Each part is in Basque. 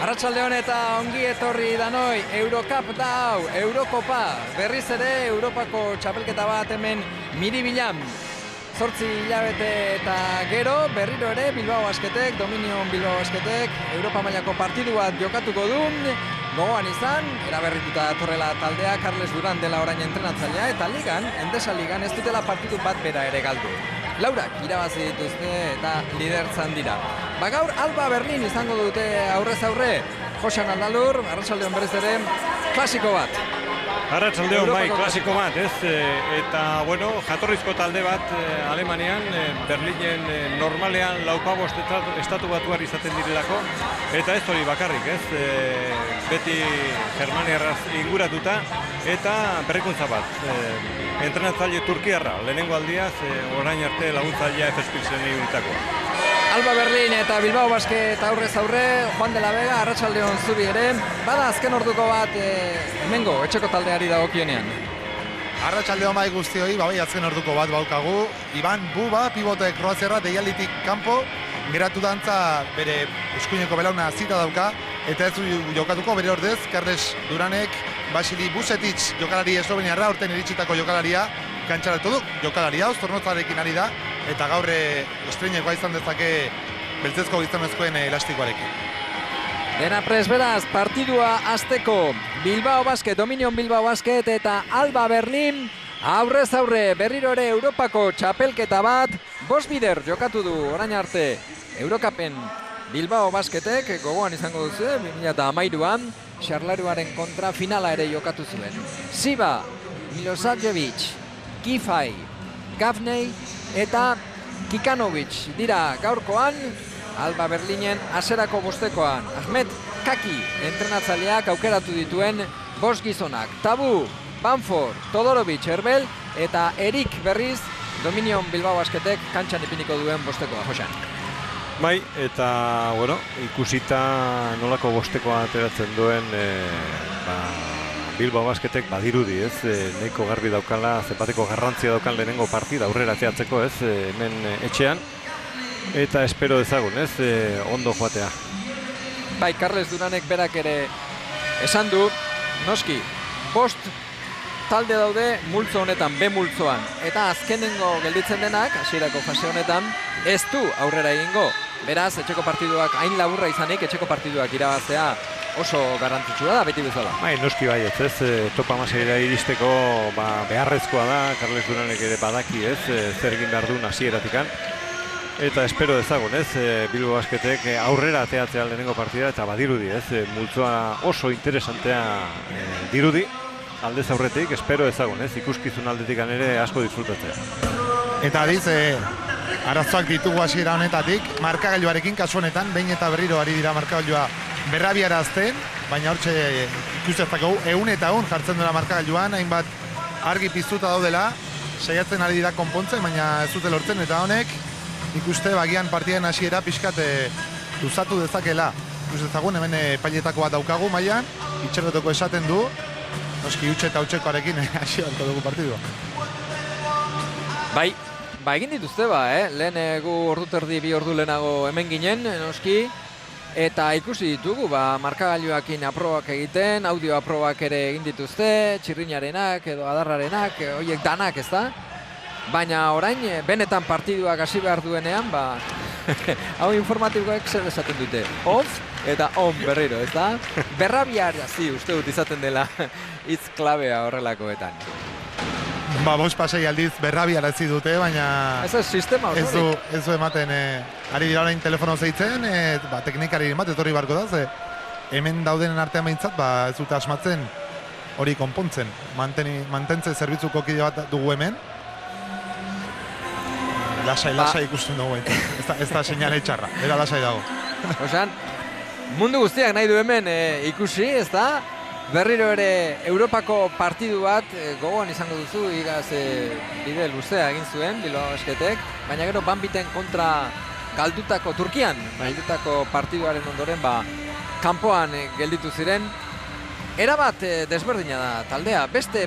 Arratsaldeon eta ongi etorri danoi, Eurocup da hau, Eurokopa, berriz ere Europako txapelketa bat hemen Miribilan. 8 hilabete eta gero, berriro ere Bilbao Basketek, Dominion Bilbao Basketek, Europa mailako partidu bat jokatuko du. Gogoan izan, eraberrituta datorrela taldea, Carles Duran dela orain entrenatzailea, eta ligan, Endesa ligan ez dutela partidu bat bera ere galdu. Laurak irabazi dituzte eta lidertzan dira. Gaur Alba Berlin izango dute aurrez aurre, Josan Aldalur, arratsaldeon berriz ere, klasiko bat. Arratsaldeon bai, klasiko bat, ez? Eta, bueno, jatorrizko talde bat Alemanian, Berlinen normalean laupabost estatu batuar izaten direlako, eta ez hori bakarrik, ez? Beti Germaniarraz inguratuta, eta berrikuntza bat. Entrenatzaile turkiarra, lehenengo aldiaz, orain arte laguntzailea Efes-Pilsen ibilitakoa. Alba Berlin eta Bilbao Basket aurrez aurre, Juan de la Vega, arratsaldeon zubi ere. Bada azken orduko bat hemengo etxeko taldeari dagokienean. Arratsaldeon bai guztioi, bai azken orduko bat baukagu. Iban Buba, pivote kroaziarra deialditik kanpo, geratu dantza bere eskuineko belauna zita dauka, eta ez du jokatuko bere ordez, Carles Duranek, Basili Busetic jokalari esloveniarra, urten iritsitako jokalaria, kantxaratu du, jokalaria, Zornotzarekin ari da, eta gaur estreinekoa izan dezake beltzezko gizonezkoen elastikoarekin. Dena prest beraz, partidua hasteko Bilbao Basket, Dominion Bilbao Basket eta Alba Berlin aurrez aurre berriro ere Europako txapelketa bat, 5 bider jokatu du orain arte Eurocupen Bilbao Basketek, gogoan izango duzu, 2013an, Xarlaruaren kontra finala ere jokatu zuen. Siba, Milosavljevic, Kifai, Gavnei eta Kikanovic dira gaurkoan, Alba Berlinen hasierako bostekoan. Ahmed Kaki entrenatzaileak aukeratu dituen 5 gizonak. Tabu, Banford, Todorovic, Erbel eta Erik berriz Dominion Bilbao Basketek kantxan ipiniko duen bostekoa, Josan. Bai, eta, bueno, ikusita nolako bostekoa ateratzen duen Bilbao Basketek badirudi, ez? Nahiko garbi daukala, zenbateko garrantzia daukan lehenengo partida aurrera ateatzeko, ez? Hemen etxean. Eta espero dezagun, ez? Ondo joatea. Bai, Carles Duranek berak ere esan du, noski, 5 talde daude multzo honetan, B multzoan. Eta azkenengo gelditzen denak, hasierako fase honetan, ez du aurrera egingo. Beraz, etxeko partiduak hain laburra izanik, etxeko partiduak irabaztea oso garrantzitsua da, beti bezala. Bai, noski bai, ez, topa masaira iristeko beharrezkoa da, Carles Duranek ere badaki, ez, zer egin behar duen hasieratikan. Eta espero dezagun, ez, Bilbao Basketek aurrera ateatzea lehenengo partida, eta badirudi, ez, multzoa oso interesantea dirudi, aldez aurretik, espero dezagun, ez, ikuskizun aldetik ere asko disfrutatzea. Eta adiz, arazoak ditugu hasiera honetatik, markagailuarekin kasu honetan, behin eta berriro ari dira markagailua berrabiarazten, baina hortxe ikustezakegu, 100 eta 100 jartzen dela markagailuan, hainbat argi piztuta daudela, saiatzen ari dira konpontzen, baina ez dute lortzen, eta honek ikuste bagian partiden hasiera pixkat luzatu dezakela. Ikustezagun, hemen pailetako bat daukagu mailan, itxerretoko esaten du, noski utxe eta utxekoarekin hasi barko dugu partidua. Bai, egin dituzte lehen gu ordu terdi 2 ordu lehenago hemen ginen, noski, eta ikusi ditugu, markagailuakin aprobak egiten, audio aprobak ere egin dituzte, txirrinarenak edo adarrarenak, horiek danak, ez da? Baina orain, benetan partiduak hasi behar duenean, hau informatikoek zer esaten dute, off eta on berriro, ez da? Berrabiarazi uste dut izaten dela hitz klabea horrelakoetan. 5 pasei aldiz berrabiarazi dute, baina ez sistema osorik. Ez du ematen, ari dira orain telefono zeitzen, teknikari bat etorri barko da, ze hemen daudenen artean behintzat, ez dute asmatzen hori konpontzen. Mantentze zerbitzuko kide bat dugu hemen. Lasai ikusten dugu ez da seinale txarra, era lasai dago. Osan, mundu guztiak nahi du hemen ikusi, ez da? Berriro ere Europako partidu bat gogoan izango duzu, igaz bide luzea egin zuen Bilbao Basketek, baina gero Banbiten kontra galdutako Turkian, galdutako partiduaren ondoren kanpoan gelditu ziren. Erabat desberdina da taldea, beste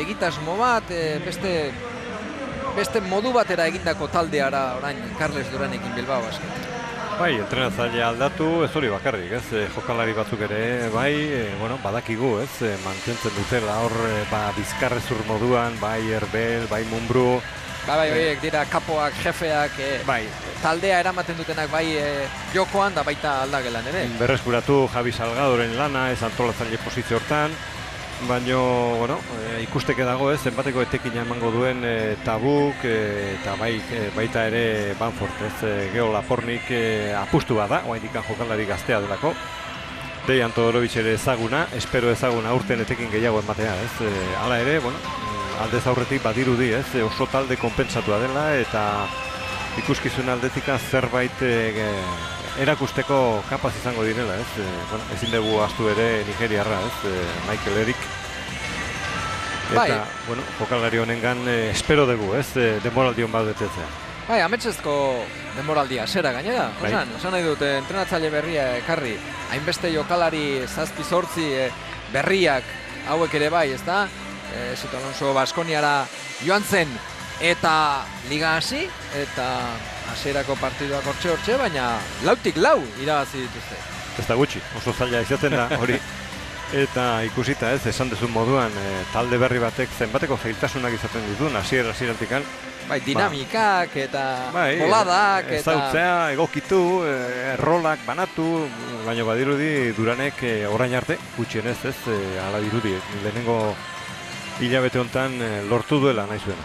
egitasmo bat, beste modu batera egindako taldeara orain Carles Duranekin Bilbao Basket. Bai, entrenatzailea aldatu, ez hori bakarrik, ez, jokalari batzuk ere, bai, bueno, badakigu, ez, mantentzen dutela hor, bizkarrezur moduan, bai, Erbel, bai, Munbru. Bai, dira kapoak, jefeak, bai, taldea eramaten dutenak bai jokoan da baita aldagelan ere. Berreskuratu Javi Salgadoren lana, ez antolatzaile posizio hortan, baino, bueno, ikusteke dago ez, zenbateko etekina emango duen Tabuk, eta baita ere Banford, ez, Geo Lapornik apustu bada, oaindikan jokalari gaztea delako. Dejan Todorovic ere ezaguna, espero ezaguna urten etekin gehiago ematea, ez, hala ere, bueno, aldez aurretik badirudi, ez, oso talde konpentsatua dela, eta ikuskizun aldetika zerbait erakusteko kapaz izango direla, ez, bueno, ezin dugu astu ere nigeriarra, ez, Michael Eric. Eta, bueno, jokalari honengan espero dugu, ez, denboraldion bat betetzea. Bai, ametsezko denboraldia, zera gainera. Osan nahi dute, entrenatzaile berria ekarri, hainbeste jokalari 7-8 berriak hauek ere bai, ez da? Zito Alonso Baskoniara joan zen eta liga hasi, eta hasierako partiduak hortxe, baina 4-4 irabazi dituzte. Ez da gutxi, oso zaila izaten da hori. Eta ikusita ez, esan dezun moduan, talde berri batek zenbateko zailtasunak izaten dituen, hasieratik. Bai, dinamikak eta boladak. Ezautzea, egokitu, rolak banatu, baina badirudi Duranek orain arte, gutxienez ez, hala dirudi, lehenengo hilabete hontan lortu duela nahi zuena.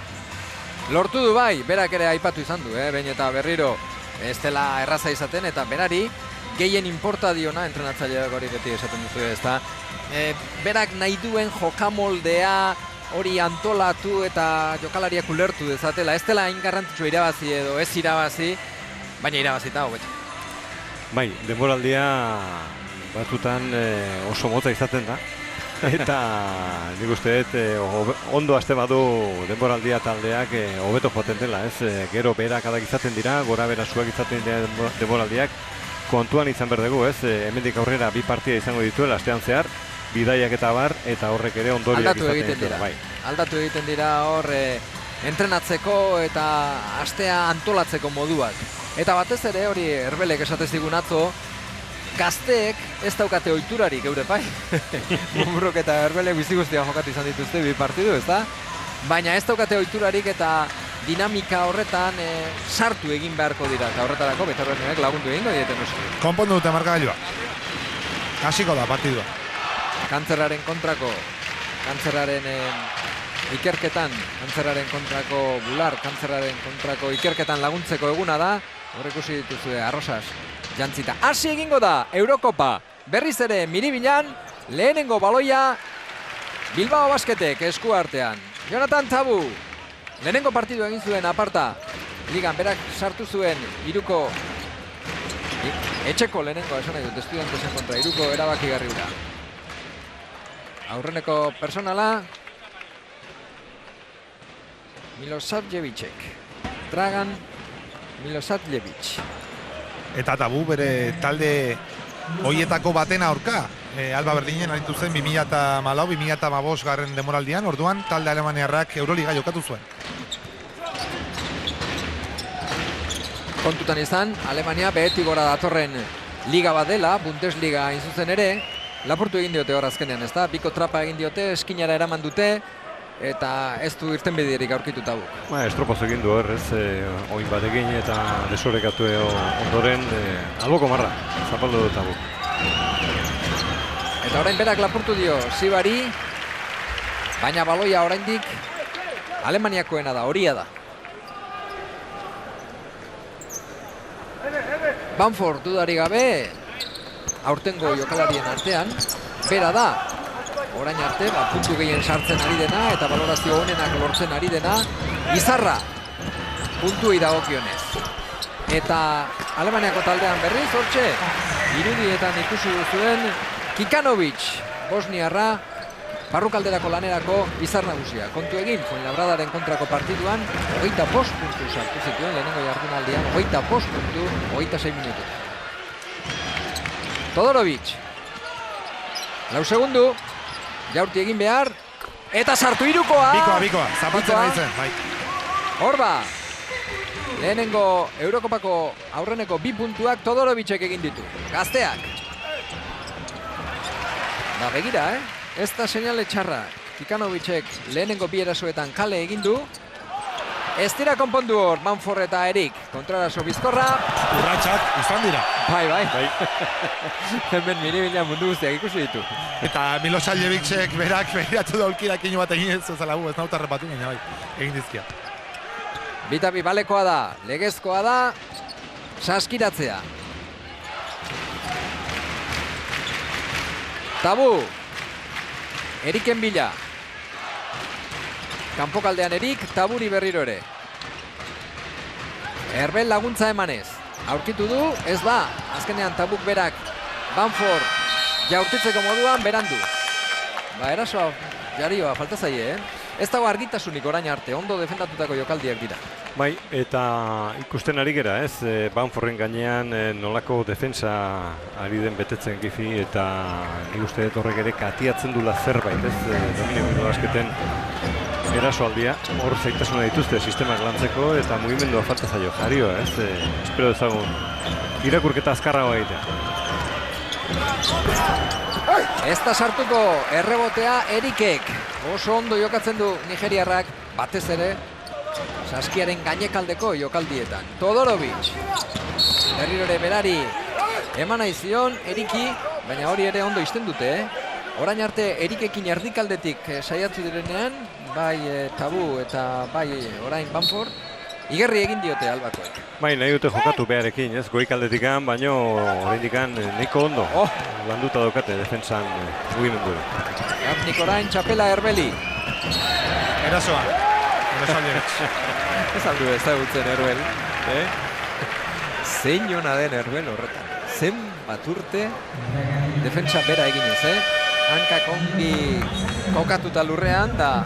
Lortu du bai, berak ere aipatu izan du, behin eta berriro ez dela erraza izaten, eta berari gehien inporta diona entrenatzaileak hori beti esaten duzu, ezta? Berak nahi duen jokamoldea hori antolatu eta jokalariak ulertu dezatela. Ez dela hain garrantzitsua irabazi edo ez irabazi, baina irabazita hobeto. Bai, denboraldia batzutan oso motza izaten da. Eta nik uste dut ondo haste badu denboraldia taldeak hobeto joaten dela, ez? Gero berakadak izaten dira, gora berasuak izaten dira denboraldiak. Kontuan izan behar dugu, ez? Hemendik aurrera 2 partida izango dituela astean zehar, bidaiak eta bar, eta horrek ere ondoriak izaten dira. Bai. Aldatu egiten dira hor entrenatzeko eta astea antolatzeko moduak. Eta batez ere hori Erbelek esatez digun atzo, gazteek ez daukate ohiturarik geure pai. Mumbruk eta Erbelek bizi guztia jokatu izan dituzte 2 partidu, ezta? Baina ez daukate ohiturarik eta dinamika horretan sartu egin beharko dira. Eta horretarako Betarbernek lagundu egingo dieten oso. Konpondu dute markagailua. Hasiko da partidua. Kantzerraren kontrako, kantzerraren ikerketan, kantzerraren kontrako bular, kantzerraren kontrako ikerketan laguntzeko eguna da. Hor ikusi dituzue arrosas jantzita. Hasi egingo da Eurokopa. Berriz ere Miribilan, lehenengo baloia Bilbao Basketek esku artean. Jonathan Tabu, lehenengo partidu egin zuen aparta. Ligan berak sartu zuen Iruko etxeko lehenengo esan nahi dut Estudiantesen kontra Iruko erabakigarri hura. Aurreneko personala Milosavljevicek. Dragan Milosavljevic. Eta Tabu bere talde hoietako baten aurka. Alba Berlinen aritu zen 2014-2015 garren demoraldian, orduan talde alemaniarrak Euroliga jokatu zuen. Kontutan izan, Alemania behetik gora datorren liga bat dela, Bundesliga hain zuzen ere, lapurtu egin diote hor azkenean, ez da? Biko trapa egin diote, eskinara eraman dute, eta ez du irtenbiderik aurkitu Tabu. Estropoz egin du hor, ez, oin bat egin eta desorekatu ondoren, alboko marra, zapaldu du Tabu. Eta orain berak lapurtu dio Zibari, baina baloia oraindik Alemaniakoena da, horia da. Banford dudari gabe, aurtengo jokalarien artean, bera da. Orain arte, puntu gehien sartzen ari dena eta balorazio honenak lortzen ari dena, Izarra puntuei dagokionez. Eta Alemaniako taldean berriz, hortxe, irudietan ikusi duzuen Kikanovic, Bosniarra, barrukalderako lanerako izar nagusia. Kontu egin, Fuenlabradaren kontrako partiduan, 25 puntu sartu zituen lehenengo jardunaldian, 25 puntu, 26 minutu. Todorovic, 4 segundu, jaurti egin behar, eta sartu Irukoa! Bikoa, zapatzen ari zen, bai. Horba, Lehenengo Eurokopako aurreneko 2 puntuak Todorovicek egin ditu. Gazteak. Ba, begira, ez da seinale txarra. Tikanovicek lehenengo 2 erasoetan kale egin du. Ez dira konpondu hor, Manfor eta Erik. Kontraraso bizkorra. Urratxak izan dira. Bai. Hemen miribilean mundu guztiak ikusi ditu. Eta Miloševićek berak begiratu da ulkirakin bat egin ez zelagu, ez nauta repatu, baina bai, egin dizkia. Bitabi balekoa da, legezkoa da, saskiratzea. Tabu. Eriken bila. Kanpokaldean Erik, Taburi berriro ere. Herbel laguntza emanez. Aurkitu du, ez ba. Azkenean Tabuk berak Banfor jaurtitzeko moduan berandu. Ba, erasoa jarioa falta zaie, Ez dago argitasunik orain arte, ondo defendatutako jokaldiak dira. Bai, eta ikusten ari gera, Banforren gainean nolako defensa ari den betetzen Gifi, eta nik uste dut horrek ere katiatzen dula zerbait, Dominio Bilbao erasoaldia, hor zaitasuna dituzte sistemak lantzeko eta mugimendua falta zaio jarioa, espero dezagun irakurketa azkarragoa egitea. Ez da sartuko errebotea Erikek. Oso ondo jokatzen du nigeriarrak, batez ere saskiaren gainekaldeko jokaldietan. Todorovic. Berriro ere berari emana izion Eriki, baina hori ere ondo izten dute, Orain arte Erikekin erdikaldetik saiatu direnean, bai Tabu eta bai orain Banfor, igerri egin diote Albakoek. Bai, nahi dute jokatu beharekin, goikaldetikan, baino oraindikan nahiko ondo. Landuta daukate defentsan mugimendu. Gapnik orain txapela Herbeli. Erasoa. Milošević. Ez aldu ezagutzen Herbel. Zein ona den Herbel horretan. Zen bat urte defentsa bera eginez, Hankak ongi kokatuta lurrean da.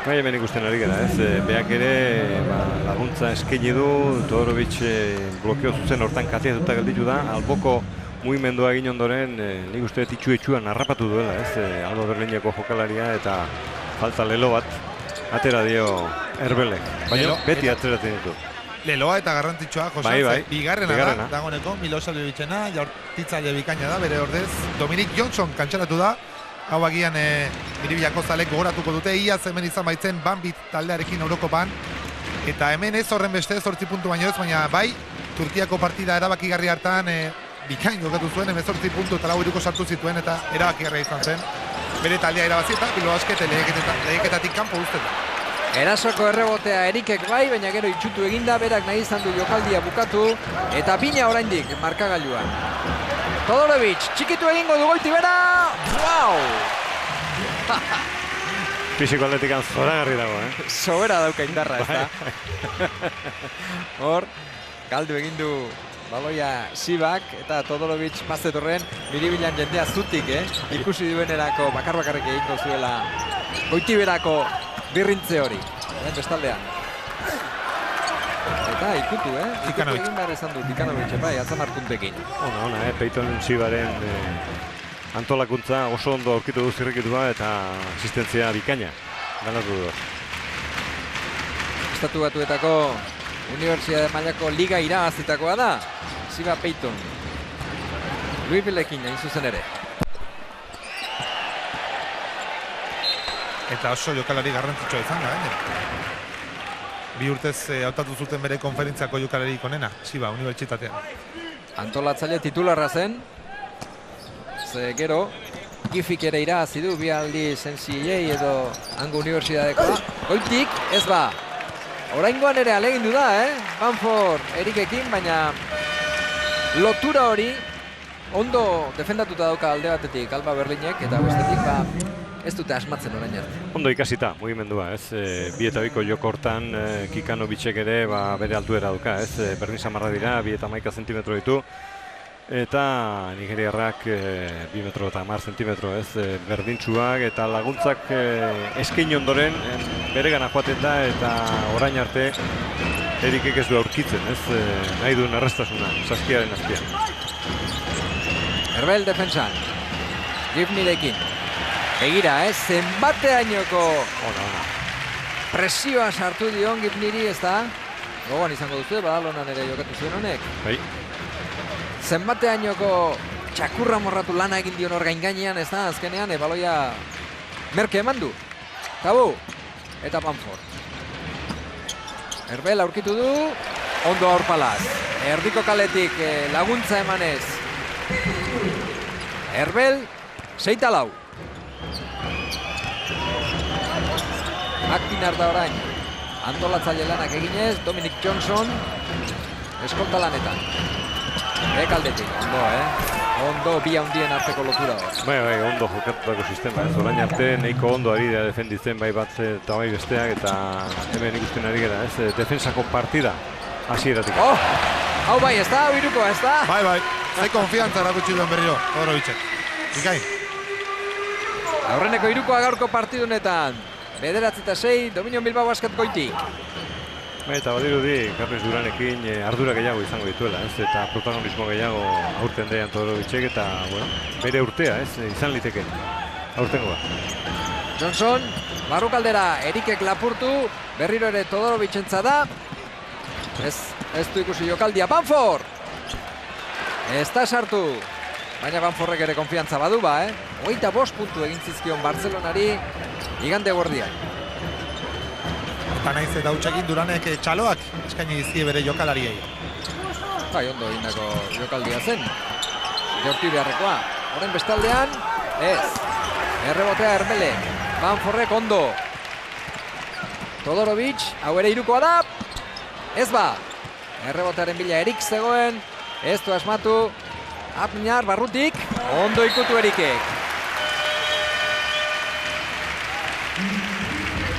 Bai, hemen ikusten ari gara, Beak ere laguntza eskaini du, Todorovic blokeo zuzen hortan katiatuta gelditu da, alboko mugimendua egin ondoren, nik uste dut itxu-etxuan harrapatu duela, Alba Berlineko jokalaria eta falta lelo bat atera dio Herbelek, baina beti atzeratzen ditu. Leloa eta garrantzitsua, Jose, bai. bigarrena da, dagoeneko, Miloševicena, jaurtitzaile bikaina da, bere ordez, Dominic Johnson kantxaratu da, hau agian Miribilako zalek gogoratuko dute, iaz hemen izan baitzen Banbit taldearekin Eurokopan, eta hemen ez horren beste 8 puntu baino ez, baina bai, Turkiako partida erabakigarri hartan bikain jokatu zuen, 18 puntu eta 4 sartu zituen, eta erabakigarria izan zen, bere taldea irabazi eta Bilbao Basket leheketatik kanpo uzten da. Erasoko errebotea Erikek bai, baina gero itxutu eginda, berak nahi izan du jokaldia bukatu, eta bina oraindik markagailuan. Todorovic, txikitu egingo du goiti bera! Wow! Fisiko atletikan zoragarri dago, Sobera dauka indarra, ez da? Hor, galdu egin du baloia Sibak, eta Todorovic pazetorren Miribilan jendea zutik, ikusi duenerako bakar-bakarrik egingo zuela goitiberako birrintze hori, bestaldean. Eta ikutu, ikutu egin behar izan du Tikanovic, bai, atzamarkuntekin. Ona, Peyton Sibaren antolakuntza oso ondo aurkitu du zirrikitua eta asistentzia bikaina. Ganatu du. Estatu Batuetako Unibertsitate mailako liga irabazitakoa da, Siba Peyton. Louisvilleekin hain zuzen ere. Eta oso jokalari garrantzitsua izan da, Bi urtez hautatu zuten bere konferentziako jokalari onena, Siba, unibertsitatean. Antolatzaile titularra zen, ze gero, Gifik ere irabazi du, bi aldi NCAA edo hango unibertsitatekoa. Goitik, ez ba. Oraingoan ere alegindu da, Banfor Erikekin, baina lotura hori ondo defendatuta dauka alde batetik Alba Berlinek, eta bestetik ez dute asmatzen orain arte. Ondo ikasita, mugimendua, bi eta biko joko hortan Kikanovicek ere bere altuera dauka, berdin samarra dira, 2 eta 11 zentimetro ditu, eta nigeriarrak 2 metro eta 10 zentimetro, berdintsuak eta laguntzak eskaini ondoren bere gana joaten da, eta orain arte Erikek ez du aurkitzen, nahi duen erraztasuna, saskiaren azpian. Herbel defensan, Gifnirekin. Begira, zenbateainoko presioa sartu dion Gibniri, ez da? Gogoan izango duzu, Badalonan ere jokatu zuen honek. Bai. Zenbateainoko txakurra morratu lana egin dion hor gainean, ez da? Azkenean, baloia merke eman du. Tabu, eta Banford. Herbel aurkitu du, ondo aurpalaz. Erdiko kaletik laguntza emanez. Herbel, 6-4. Akpinar da orain. Antolatzaile lanak eginez, Dominic Johnson eskolta lanetan. Bekaldetik, ondo, Ondo bi handien arteko lotura hor. Bai, ondo jokatutako sistema. Ez orain arte nahiko ondo ari da defenditzen bai bat eta bai besteak eta hemen ikusten ari gara, ez? Defensako partida hasieratik. Oh! Hau bai, ez da, hau iruko, ez da? Bai, ze konfiantza erakutsi duen berriro, Todorovicek. Bikain. Aurreneko irukoa gaurko partidunetan. 9-6, Dominion Bilbao Basket goitik. Eta badirudi, Carles Duranekin ardura gehiago izango dituela, ez? Eta protagonismo gehiago aurten deian Todorovicek eta, bueno, bere urtea, ez? Izan liteke, aurtengoa. Johnson, barrukaldera, Erikek lapurtu, berriro ere Todorovicentza da. Ez du ikusi jokaldia, Banford! Ez da sartu, baina Banfordrek ere konfiantza badu ba, 25 puntu egin zizkion Barcelonari igande guardian. Eta naiz eta hutsekin Duranek txaloak eskaini dizkie bere jokalariei. Bai, ondo egindako jokaldia zen. Jorti beharrekoa. Horren bestaldean, ez. Errebotea Hermele. Banfordrek ondo. Todorovic, hau ere irukoa da. Ez ba. Errebotearen bila Erik zegoen. Ez du asmatu. Apniar barrutik. Ondo ikutu Erikek.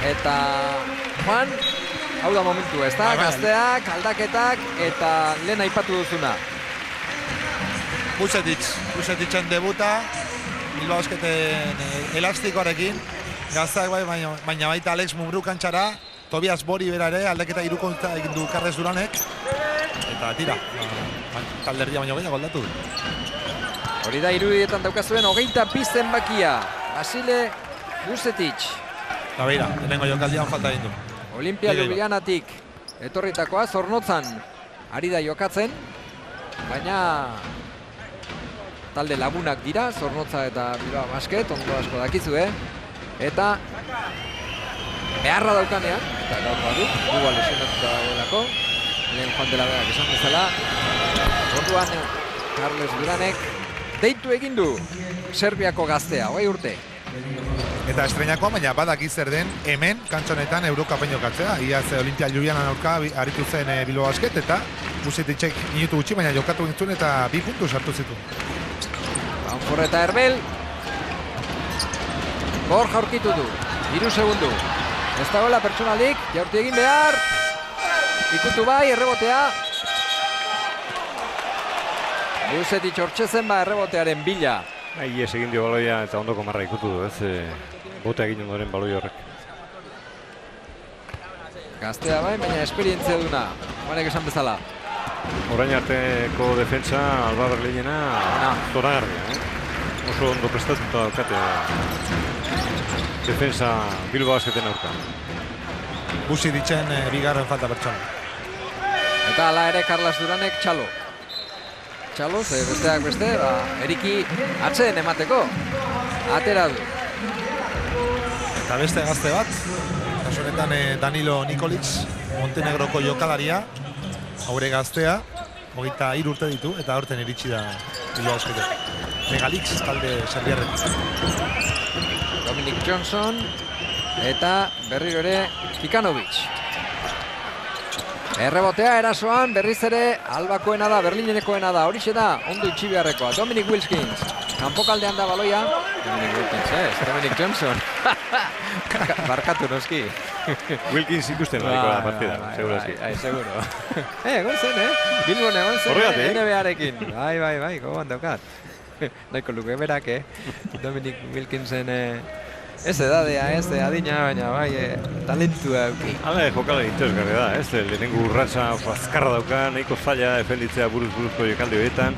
Eta Juan, hau da momentu, ez da? Gazteak, aldaketak eta lehen aipatu duzuna. Vuceticen debuta, Bilbao Basketen elastikoarekin. Gazteak bai, baina baita Alex Mumbrú kantxara, Tobias Bori bera ere, aldaketa irukontza egin du Carles Duranek. Eta tira, talderdia baino gehiago aldatu du. Hori da irudietan daukazuen, 22 zenbakia. Basile Vucetic. Eta beira, lehenengo jokaldian falta egin du. Olimpia Ljubljanatik etorritakoa, Zornotzan ari da jokatzen, baina talde lagunak dira, Zornotza eta Bilbao Basket, ondo asko dakizu, Eta beharra daukanean, eta gaur badu, dugu lesionatuta dagoelako, lehen Juan de la Vega esan bezala, orduan Carles Duranek deitu egin du Serbiako gaztea, 20 urte. Eta estreinakoa, baina badaki zer den hemen kantxonetan Eurokapen jokatzea. Iaz Olimpia Ljubljanan aurka aritu zen Bilbao Basket eta Vuceticek minutu gutxi, baina jokatu gintzun eta 2 puntu sartu zitu. Banford eta Herbel. Borja aurkitu du, 3 segundu. Ez dagoela pertsonalik, jaurti egin behar. Ikutu bai, errebotea. Vucetic hortxezen ba errebotearen bila. Ies egin dio baloia eta ondoko marra ikutu du, ez? Bote egin ondoren baloi horrek. Gaztea bai, baina esperientzia duna, banek esan bezala. Orain arteko defentsa, Alba Berlinena, zoragarria, Oso ondo prestatuta daukate defensa Bilbao Basketen aurka. Vuceticen bigarren falta pertsona. Eta hala ere Carles Duranek txalo. Txalo, ze besteak beste, Eriki atzeen emateko. Atera du. Eta beste gazte bat, kasu honetan Danilo Nikolic, Montenegroko jokalaria, haure gaztea, 23 urte ditu, eta aurten iritsi da Bilbao Basketek. Megalix talde serbiarretik. Dominic Johnson eta berriro ere Kikanovic. Errebotea erasoan berriz ere Albakoena da, Berlinenekoena da, horixe da, ondo itxi beharrekoa. Dominic Wilkins, kanpokaldean da baloia. Dominic Wilkins, Dominic Johnson. Barkatu noski. Wilkins ikusten badiko da partida, seguro eski. Seguro. Egon zen, Bilbon egon zen, NBA-arekin. Bai, gogoan daukat. Naiko luke berak, Dominic Wilkinsen ez edadea, ez adina, baina bai, talentua euki. Hala, jokalari interesgarria da, ez? Lehenengo urratsa azkarra dauka, nahiko zaila defenditzea buruz-buruzko jokaldi horietan.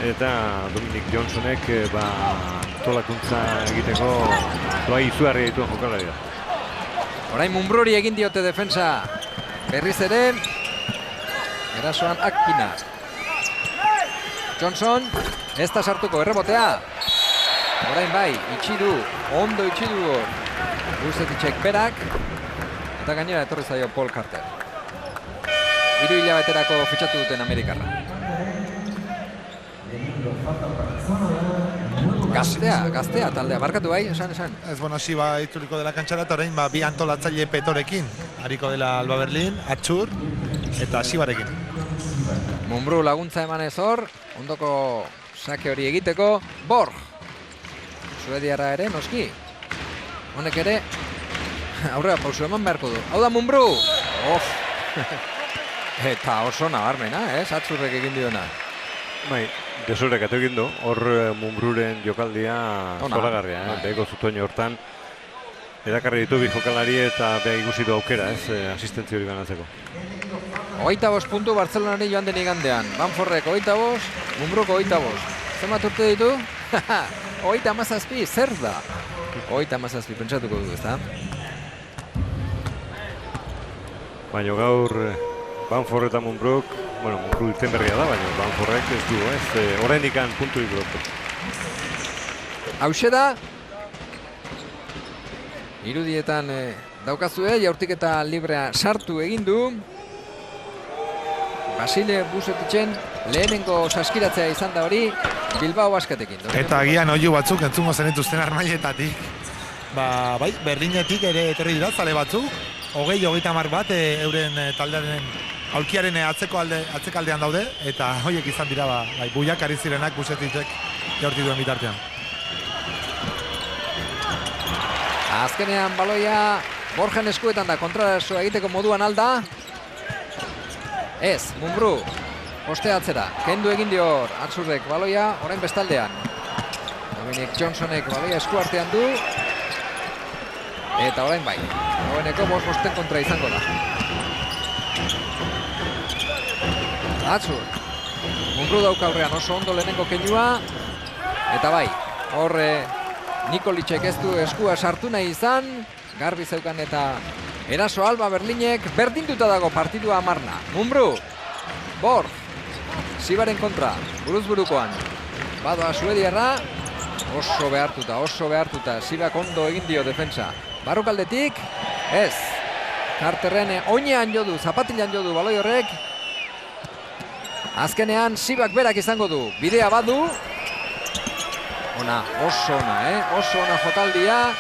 Eta Dominic Johnsonek tolakuntza egiteko doa izugarria dituen jokalari da. Orain Mumbruri egin diote defensa. Berriz ere. Erasoan Akpina. Johnson. Ez da sartuko errebotea. Orain bai, itxidu. Ondo itxidu. Vuceticek berak. Eta gainera etorri zaio Paul Carter. 3 hilabeterako fitxatu duten Amerikarra. Gaztea taldea, barkatu bai, esan. Ez, bueno, Siba itzuliko dela kantxara eta orain bi antolatzaile petorekin. Hariko dela Alba Berlin, Atxur eta Sibarekin. Mumbrú laguntza emanez hor, ondoko sake hori egiteko, Borg. Suediarra ere, noski. Honek ere, aurrera pausu eman beharko du. Hau da Mumbrú! Of! Eta oso nabarmena, Atxurrek egin diona. Bai, desorek atu egin du, hor Mumbruren jokaldia zoragarria, behiko zutoin hortan. Erakarri ditu bi jokalari eta beha ikusi du aukera, asistentzia hori ganatzeko. 25 puntu Bartzelonari joan den igandean. Banforrek 25, Mumbruk 25. Zenbat urte ditu? 37, zer da? 37, pentsatuko du, ezta? Baina gaur Banfor eta Mumbruk, bueno, Mumbruk Irtenbergia da, baina Banforrek ez du, oraindik puntu lortu. Hauxe da, irudietan daukazue, jaurtiketa librea sartu egin du. Basile Vuceticen lehenengo saskiratzea izan da hori, Bilbao Basketekin. Eta agian oihu batzuk entzungo zenituzten armailetatik. Bai, Berlinetik ere etorri dira zale batzuk. 20-30 bat euren taldearen aulkiaren atzekaldean daude. Eta horiek izan dira, buiak ari zirenak Vuceticek jaurti duen bitartean. Azkenean baloia Borgen eskuetan da, kontrasoa egiteko moduan alda. Ez, Mumbrú, poste atzera, kendu egin dio Atxurrek baloia, orain bestaldean. Dominic Johnsonek baloia eskuartean du. Eta orain bai, hoeneko 5 kontra izango da. Atxur, Mumbrú dauka aurrean oso ondo lehenengo keinua. Eta bai, horre Nikolitzek ez du eskua sartu nahi izan. Garbi zeukan eta eraso Alba Berlinek berdinduta dago partidua amarna. Mumbrú, Borg, Sibaren kontra, buruz-burukoan. Badoa Suediarra, oso behartuta, Sibak ondo egin dio defensa. Barrukaldetik, ez. Carterren oinean jodu, zapatilan jodu baloi horrek. Azkenean Sibak berak izango du, bidea badu. Oso ona jokaldia.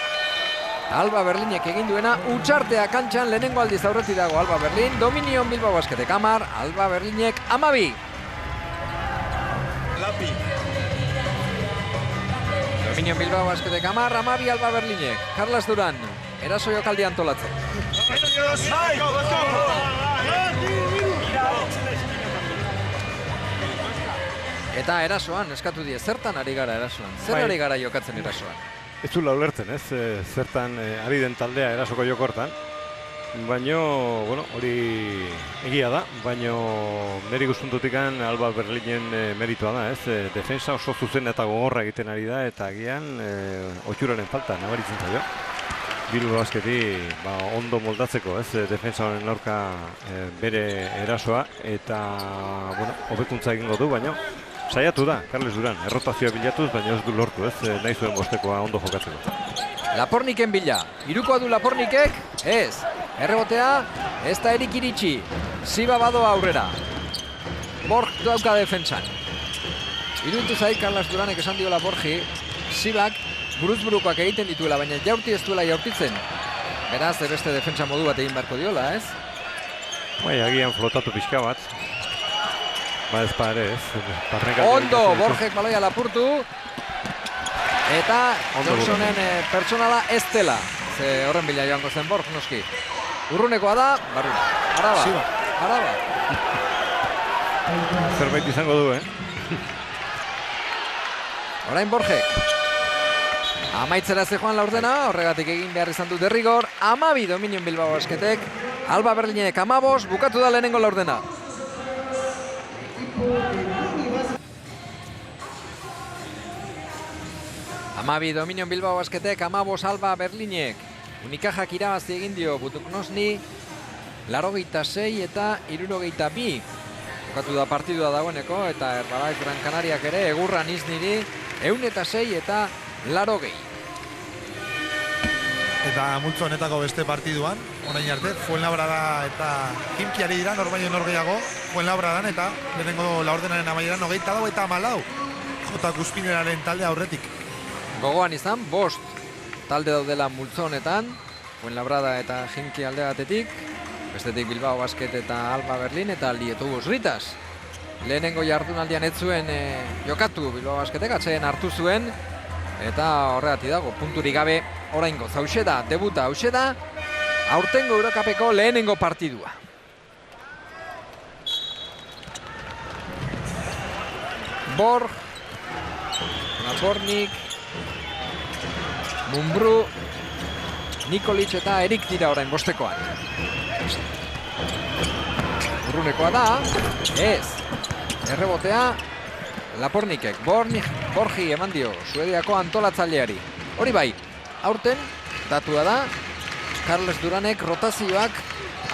Alba Berlinek egin duena, utxartea kantxan lehenengo aldiz aurretik dago Alba Berlin. Dominion Bilbao Basketek 10, Alba Berlinek 12. Dominion Bilbao Basketek 10, 12 Alba Berlinek. Carlos Duran, eraso jokaldi antolatzen. Eta erasoan, eskatu die, zertan ari gara erasoan? Zer ari gara jokatzen erasoan? Ez du ulertzen, zertan ari den taldea erasoko jokortan. Baina, hori egia da, baina niri guztuntutikan Alba Berlinen meritua da, defensa oso zuzen eta gogorra egiten ari da, eta agian otxuraren falta, nabaritzen zaio. Bilbao Basketi ondo moldatzeko, defensa honen aurka bere erasoa, eta, hobekuntza egingo du, baina saiatu da, Carles Duran, errotazioa bilatuz, baina ez du lortu, nahi zuen bostekoa ondo jokatzeko. Laporniken bila, irukoa du Lapornikek, ez. Errebotea, ez da erik iritsi. Siba badoa aurrera. Borg dauka defentsan. Iruditu zait, Carles Duranek esan diola Borgi, Sibak buruz-burukoak egiten dituela, baina jaurti ez duela jaurtitzen. Beraz, beste defentsa modu bat egin beharko diola, ez? Agian flotatu pixka bat. Ez pare, ez. Ondo, Borgek baloia lapurtu. Eta Johnsonen pertsonala ez dela. Ze horren bila joango zen Borg, noski. Urrunekoa da, barrura. Araba. Zerbait izango du, Orain Borgek. Amaitzera ze joan laurdena, horregatik egin behar izan du derrigor. 12 Dominion Bilbao Basketek. Alba Berlinek 15, bukatu da lehenengo laurdena. Amabi Dominion Bilbao Basketek, 15 Alba Berlinek. Unikajak irabazi egin dio Butuknosni 86 eta 62. Jokatu da partidua dagoeneko eta Herbalife Gran Canariak ere Egurra Nisniri 106 eta 80. Eta multzo honetako beste partiduan, orain arte, Fuenlabrada eta Kimkiari dira, norbaino nor gehiago, Fuenlabradan eta lehenengo laurdenaren amaieran 24 eta 14. Jota Kuspineraren talde aurretik. Gogoan izan, 5 talde daudela multzo honetan, Fuenlabrada eta Kimki alde batetik, bestetik Bilbao Basket eta Alba Berlin eta Lietuvos Ritas. Lehenengo jardunaldian ez zuen jokatu Bilbao Basketek, atseden hartu zuen, eta horregatik dago, punturik gabe oraingo hauxe da, debuta hauxe da, aurtengo Eurokapeko lehenengo partidua. Borg, Nabornik, Mumbrú, Nikolic eta Erik dira orain bostekoan. Urrunekoa da, ez, errebotea, Lapornikek, Borgi eman dio, Suediako antolatzaileari. Hori bai, aurten, datua da, Carles Duranek rotazioak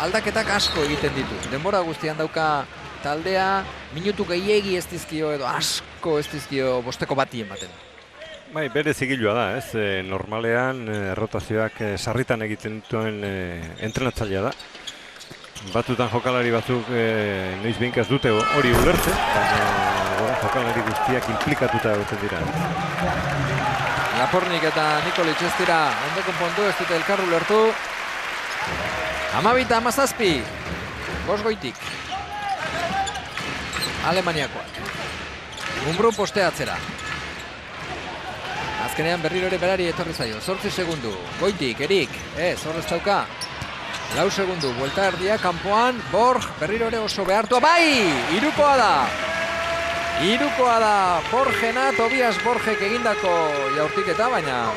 aldaketak asko egiten ditu. Denbora guztian dauka taldea, minutu gehiegi ez dizkio edo asko ez dizkio bosteko bati ematen. Bai, bere zigilua da, ez? Normalean rotazioak sarritan egiten dituen entrenatzailea da. Batutan jokalari batzuk noiz behinkaz dute hori ulertzen, baina jokalari guztiak implikatuta egoten dira. Lapornik eta Nikolic ez dira ondo konpondu, ez dute elkar ulertu. 12-17, Bosgoitik. Alemaniakoak. Mumbrú posteatzera. Azkenean berriro ere berari etorri zaio. 8 segundu. Goitik, Erik. Ez, horrez dauka. 4 segundu. Buelta erdia, kanpoan. Borg, berriro ere oso behartua. Bai! Hirukoa da! Hirukoa da Borgena, Tobias Borgek egindako jaurtiketa, baina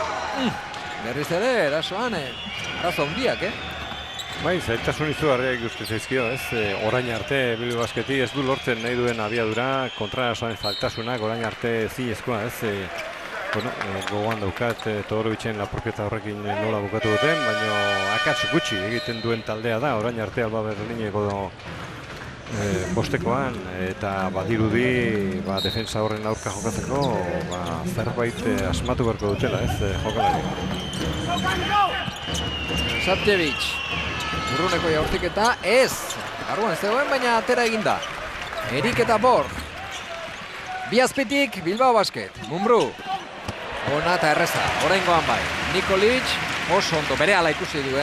berriz ere, erasoan, arazo handiak, Bai, zailtasun izugarriak ikusten zaizkio, ez? Orain arte Bilbao Basketi ez du lortzen nahi duen abiadura, kontraerasoan zailtasunak orain arte zinezkoa, ez? Gogoan daukat Todorovicen lapurketa horrekin nola bukatu duten, baina akats gutxi egiten duen taldea da, orain arte Alba Berlineko bostekoan, eta badirudi defensa horren aurka jokatzeko zerbait asmatu beharko dutela, ez, jokalari. Sapjevic, urruneko jaurtiketa, ez! Arruan ez zegoen, baina atera eginda. Erik eta Borg. Bi azpitik, Bilbao Basket, Mumbrú. Ona eta erreza, oraingoan bai. Nikolic, oso ondo, bere ala ikusi du,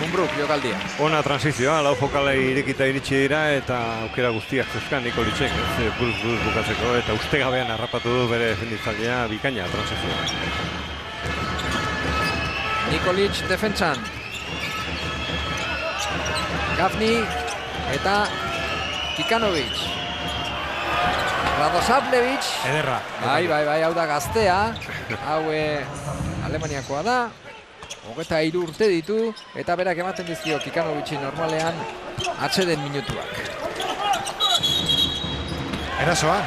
Mumbruk jokaldia. Ona transizioa, lau jokalai irekita iritsi dira eta aukera guztiak zezkan Nikolicek, buruz bukatzeko, eta ustegabean harrapatu du bere defenditzailea bikaina transizioa. Nikolic defentsan. Gafni eta Kikanovic. Radosavljevic. Ederra. Bai, hau da gaztea. Hau Alemaniakoa da. 23 urte ditu eta berak ematen dizkio Kikanovicin normalean atseden minutuak. Erasoa.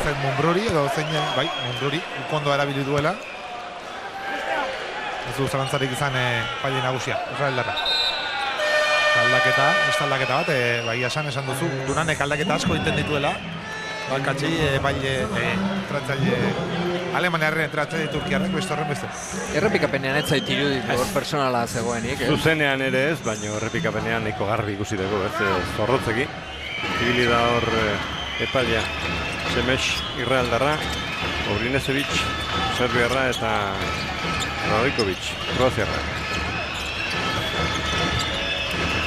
Zen Mumbruri edo zein, bai, Mumbruri ukondo erabili duela. Ez du zalantzarik izan paile nagusia, Israeldarra. Aldaketa bat, bai esan duzu, Duranek aldaketa asko egiten dituela. Balkatzi, entratzaile Alemaniarren entratzaile Turkiarrek beste horren beste. Errepikapenean ez zait iruditu hor personala zegoenik. Zuzenean ere ez, baina errepikapenean nahiko garbi ikusi dugu, zorrotzeki. Ibili da hor epailea, Semes Israeldarra, Obrinesevic, Serbiarra eta Radojkovic, Kroaziarra.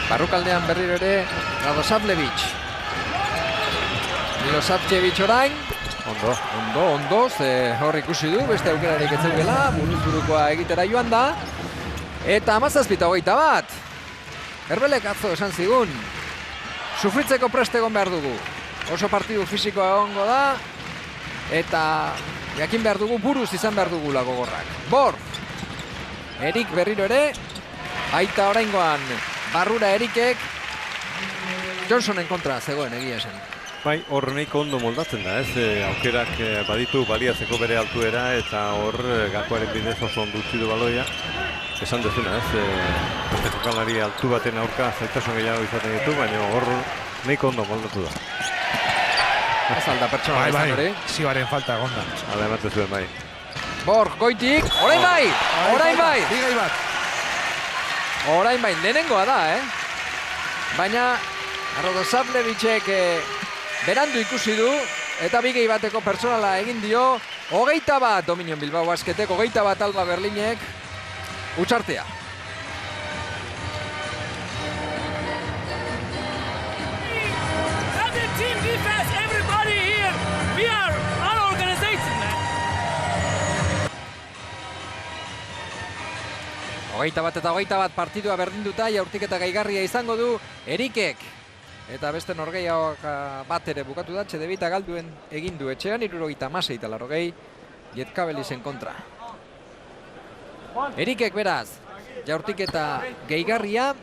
Barrukaldean berriro ere Radosavljevic. Milosavljevic orain. Ondo, hor ikusi du, beste aukerarik ez zeukela, buruz-burukoa egitera joan da. Eta 17-21. Herbelek atzo esan zigun. Sufritzeko prest egon behar dugu. Oso partidu fisikoa egongo da. Eta jakin behar dugu, buruz izan behar dugula gogorrak. Borg. Erik berriro ere. Baita oraingoan barrura Erikek. Johnsonen kontra zegoen egia esan. Bai, hor nahiko ondo moldatzen da, ez? Aukerak baditu baliatzeko bere altuera eta hor gakoaren bidez oso ondo utzi du baloia. esan dezuna, beste jokalari altu baten aurka zaitasun gehiago izaten ditu, baina hor nahiko ondo moldatu da. Ez alda pertsona izan hori. Zibaren falta egonda. Hala ematen zuen bai. Borg, goitik, orain bai! Bigai bat. Orain bai, lehenengoa da, Baina, Radosavljevićek berandu ikusi du, eta bigei bateko pertsonala egin dio, 21 Dominion Bilbao Basketek, 21 Alba Berlinek, utxartea. Team defense, everybody here, we are unorganized, man. 21 eta 21 partidua berdinduta, jaurtiketa gaigarria izango du Erikek. Eta beste norgehiagoak bat ere bukatu da, Txedebita galduen egin du etxean, 76 eta 80, Lietkabelisen kontra. Erikek beraz, jaurtiketa gehigarria,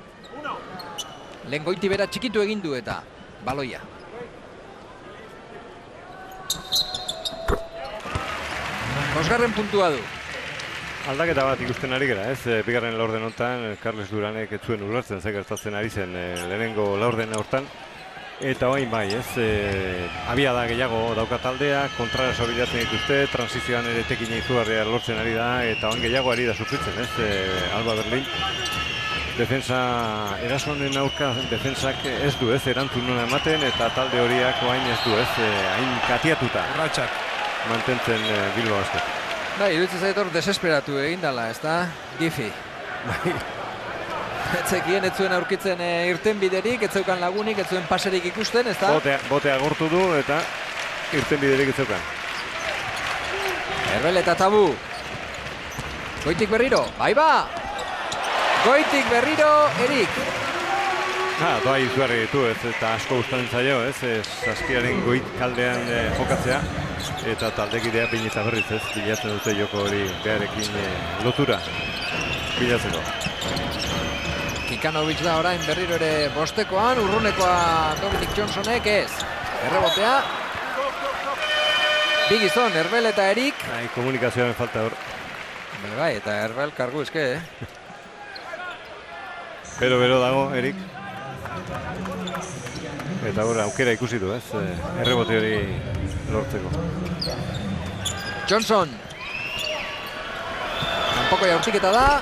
lehen goiti bera txikitu egin du eta baloia. Bosgarren puntua du. Aldaketa bat ikusten ari gara, bigarren laurden honetan, Carles Duranek ez zuen ulertzen ze gertatzen ari zen lehenengo laurden hortan. Eta orain bai, abiada gehiago dauka taldea, kontrara sobilatzen dituzte, transizioan ere tekina izugarria lortzen ari da, eta orain gehiago ari da sufritzen, Alba Berlin. Defensa, erasonen aurka defensak ez du, erantzun nuna ematen, eta talde horiak orain ez du, hain katiatuta. Urratxak. Mantentzen Bilbao Basket. Bai, iruditzen zait hor desesperatu egin dela, ez da? Gifi. Etzekien ez zuen aurkitzen irten biderik, ez zeukan lagunik, ez zuen paserik ikusten, ez da? Botea agortu du eta irten biderik ez zeukan. Herbel eta Tabu. Goitik berriro, bai ba! Goitik berriro, Erik. Doa izugarri ditu, eta asko gustatzen zaio, Saskiaren goit kaldean jokatzea. Eta taldekidea behin eta berriz, bilatzen dute joko hori beharekin lotura bilatzeko. Kikanovic da orain berriro ere bostekoan, urrunekoa Dominic Johnsonek ez. Errebotea. Bi gizon, Herbel eta Erik. Komunikazioaren falta hor. Bai, eta Herbel kargu eske, Bero dago, Erik. Eta hor aukera ikusi du, errebote hori lortzeko. Johnson. Kanpoko jaurtiketa da,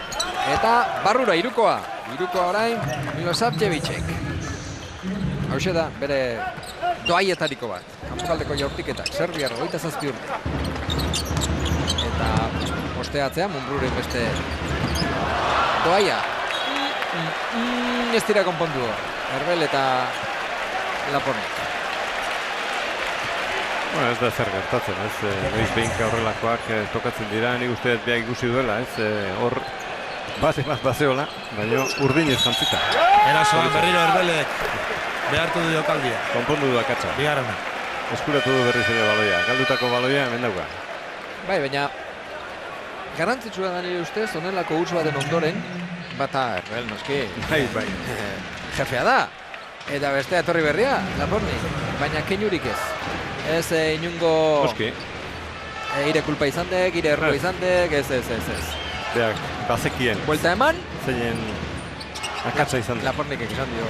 eta barrura irukoa. Irukoa orain Milosavljevicek. Hauxe da, bere doaietariko bat. Kanpokaldeko jaurtiketak, Serbiar 27 urte. Eta posteatzea, Munbruren beste doaia. Ez dira konpondu hor. Herbel eta Lapornik. Ez da zer gertatzen, noiz behinka horrelakoak tokatzen dira, nik uste beha ikusi duela, hor base bat bazeola, baina urdinez jantzita. Erasoan berriro Herbelek behartu du jokaldia. Konpondu du akatsa. Bigarrena. Eskuratu du berriz ere baloia, galdutako baloia hemen dauka. Bai, baina garrantzitsua da nire ustez, honelako huts baten ondoren, bata Herbel noski. Bai. Jefea da. Eta bestea etorri berria, Lapornik, baina keinurik ez. Ez inungo ire kulpa izan dek, ire erro izan dek, ez. Beak, bazekien. Buelta eman. Zeinen akatsa izan dek. Lapornikek izan dio.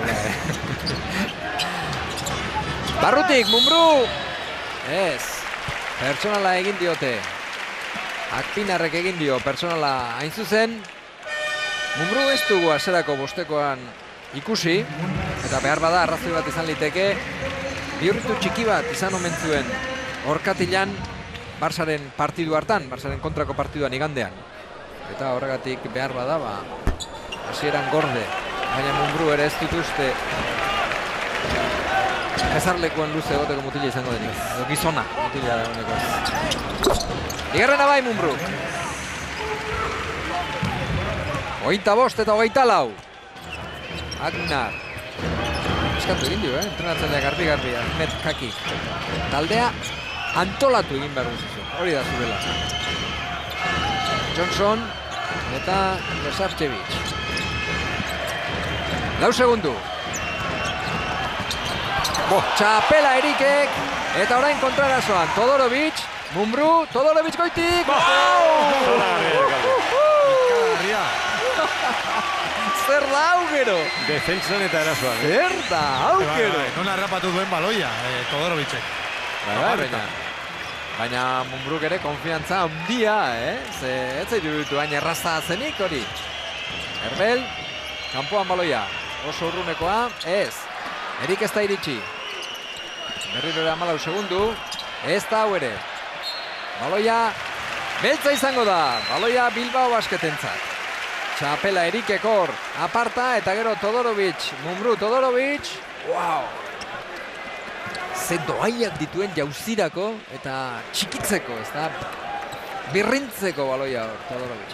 Barrutik, Munbru! Ez, pertsonala egin diote. Akpinarrek egin dio, pertsonala hain zuzen. Munbru ez dugu aserako bostekoan ikusi, eta behar bada arrazoi bat izan liteke, bihurritu txiki bat izan omen zuen Orkatilan Barsaren partidu hartan, Barsaren kontrako partiduan igandean. Eta horregatik behar bada, hasieran gorde, baina Munbru ere ez dituzte ezarlekuan luze egoteko mutila izango denik. Edo gizona mutila dagoeneko. Bigarrena bai Munbru. 25 eta 24. Agnar. Eskatu egin dio, entrenatzailea garbi-garbi, Ahmed Kaki. Taldea antolatu egin behar duzu. Hori da zurela. Johnson eta Milosavljević. 4 segundu. Txapela Erikek. Eta orain kontrarazoan. Todorovic. Munbru. Todorovic goitik. Zer da hau gero? Defentsan eta erasoan. Zer da hau gero? Nola harrapatu duen baloia, Todorovicek. Baina Mumbruk ere konfiantza handia, Ze ez zaitu ditu baina erraza zenik hori. Herbel, kanpoan baloia. Oso urrunekoa, ez. Erik ez da iritsi. Berriro ere 14 segundu. Ez da hau ere. Baloia beltza izango da. Baloia Bilbao Basketentzat. Txapela Erikekor aparta eta gero Todorovic. Mumbruk Todorovic. Wow! Ze doaiak dituen jauzirako eta txikitzeko, ez da? Birrintzeko baloia hor, Todorovic.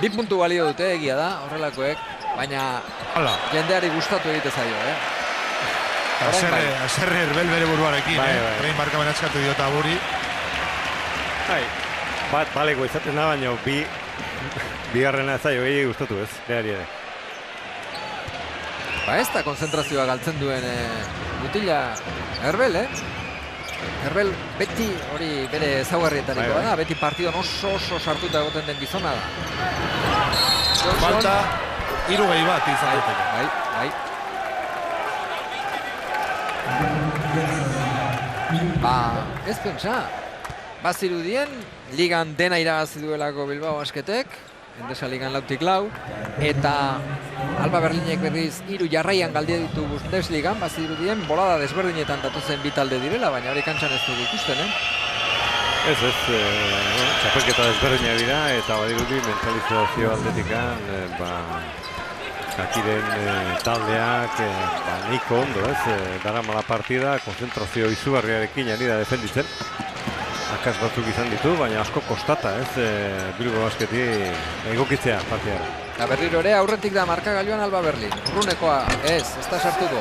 2 puntu balio dute, egia da, horrelakoek, baina jendeari gustatu egite zaio, Aserre Herbel bere buruarekin, Rein barkamen atzkatu diota buri. Bat baleko izaten da, baina bigarrena zaio, gehi gustatu ez, behari ere. Ba ez da konzentrazioa galtzen duen mutila Herbel, Herbel beti hori bere ezaugarrietarikoa da, beti partidon oso sartuta egoten den gizona da. Falta 3-1 izateko. Bai. Ba, ez pentsa. Bazirudien, ligan dena irabazi duelako Bilbao Basketek, Endesa ligan 4-4, eta Alba Berlinek berriz 3 jarraian galdia ditu Bundesligan, bazirudien bolada desberdinetan datuzen bi talde direla, baina hori kantxan ez dugu ikusten, Ez, txapelketa desberdinak dira, eta badirudi mentalizazio aldetikan, Jakiren taldeak nahiko ondo, daramala partida, konzentrazio izugarriarekin ari da defenditzen. Akas batzuk izan ditu, baina asko kostata, Bilbao Basketi egokitzea partidara. Eta berriro ere aurretik da markagailuan Alba Berlin. Urrunekoa, ez da sartuko.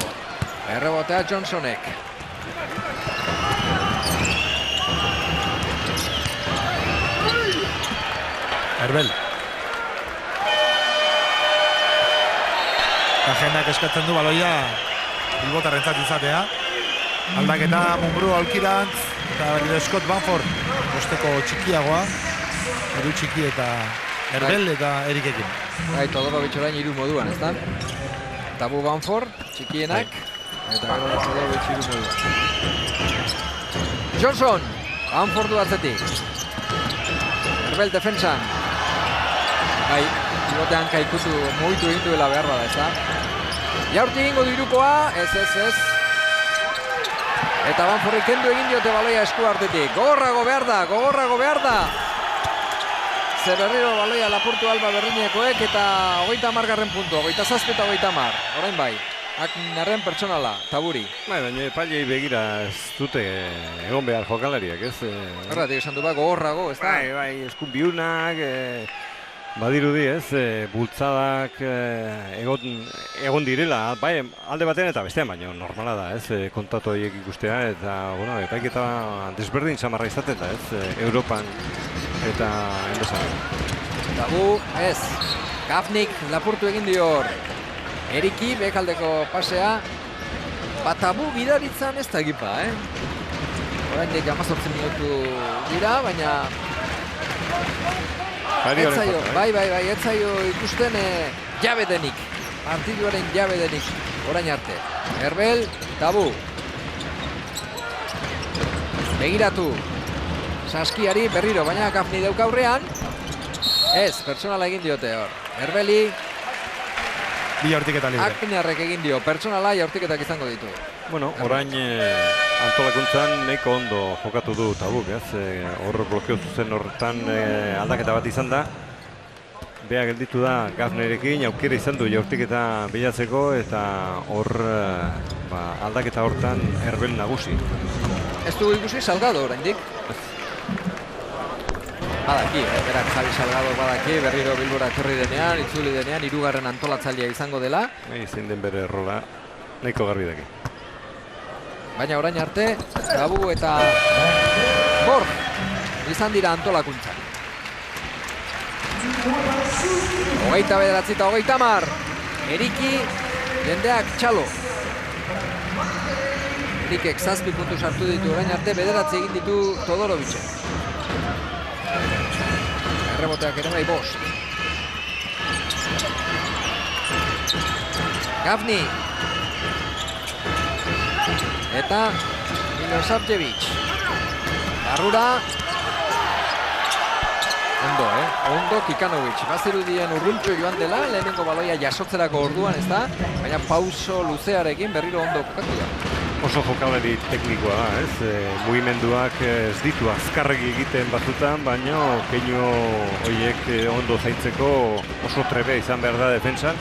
Errebotea Johnsonek. Herbel. Agendak eskatzen du baloia Bilbotarrentzat izatea. Aldaketa Mumbruk aulkirantz eta berriro Scott Banford bosteko txikiagoa. Edu txiki eta Herbel eta Erikekin. Bai, Todorovic orain 3 moduan, ez da? Tabu Banford, txikienak, eta gero Todorovic 3 moduan. Johnson, Banford du atzetik. Herbel defentsan. Bai, pivotean kaikutu, mugitu egin duela behar bada, ez da? Jaurti egingo dirukoa, ez. Eta Banforri kendu egin diote baloia esku artetik. Gogorrago behar da. Zer berriro baloia lapurtu Alba Berlinekoek eta 30. puntu, 27 eta 30. Orain bai, narren pertsonala, Taburi. Baina epailei begira ez dute egon behar jokalariak, ez? Horretik esan du gogorrago, ez da? Bai, eskun biunak, badirudi, ez? Bultzadak egon direla, bai, alde batean eta bestean, baina normala da, ez? Kontatu horiek ikustea, eta, epaiketa desberdin samarra izaten da, ez? Europan eta Endesan. Tabu, ez. Gafnik lapurtu egin dio hor. Eriki, bekaldeko pasea. Tabu bidaritzan ez da egipa, Oraindik 18 minutu dira, baina bai, ez zaio ikusten jabe denik. Partiduaren jabe denik, orain arte. Herbel, Tabu. Begiratu. Saskiari berriro, baina Gafni dauka aurrean. Ez, pertsonala egin diote hor. Herbeli. Bi jaurtiketa libre. Akpinarrek egin dio, pertsonala jaurtiketak izango ditu. Orain antolakuntzan nahiko ondo jokatu du Tabuk, hor blokeo zuzen horretan aldaketa bat izan da. Bea gelditu da Gafnerekin, aukera izan du jaurtiketa bilatzeko eta hor aldaketa hortan Herbel nagusi. Ez dugu ikusi Salgado oraindik. Badaki, berak Javi Salgado badaki, berriro Bilbora etorri denean, itzuli denean, 3. antolatzailea izango dela. Zein den bere rola, nahiko garbi daki. Baina orain arte, Tabu eta Borg izan dira antolakuntzan. 29 eta 30. Eriki, jendeak txalo. Erikek 7 puntu sartu ditu orain arte, 9 egin ditu Todorovicek. Erreboteak ere bai 5. Gafni. Eta Milosavljevic. Barrura. Ondo Kikanovic. Bazirudien urruntxo joan dela, lehenengo baloia jasotzerako orduan, ez da? Baina pauso luzearekin berriro ondo kokatu da. Oso jokalari teknikoa da, ez? Mugimenduak ez ditu azkarregi egiten batzutan, baina keinu horiek ondo zaintzeko oso trebe izan behar da defentsan.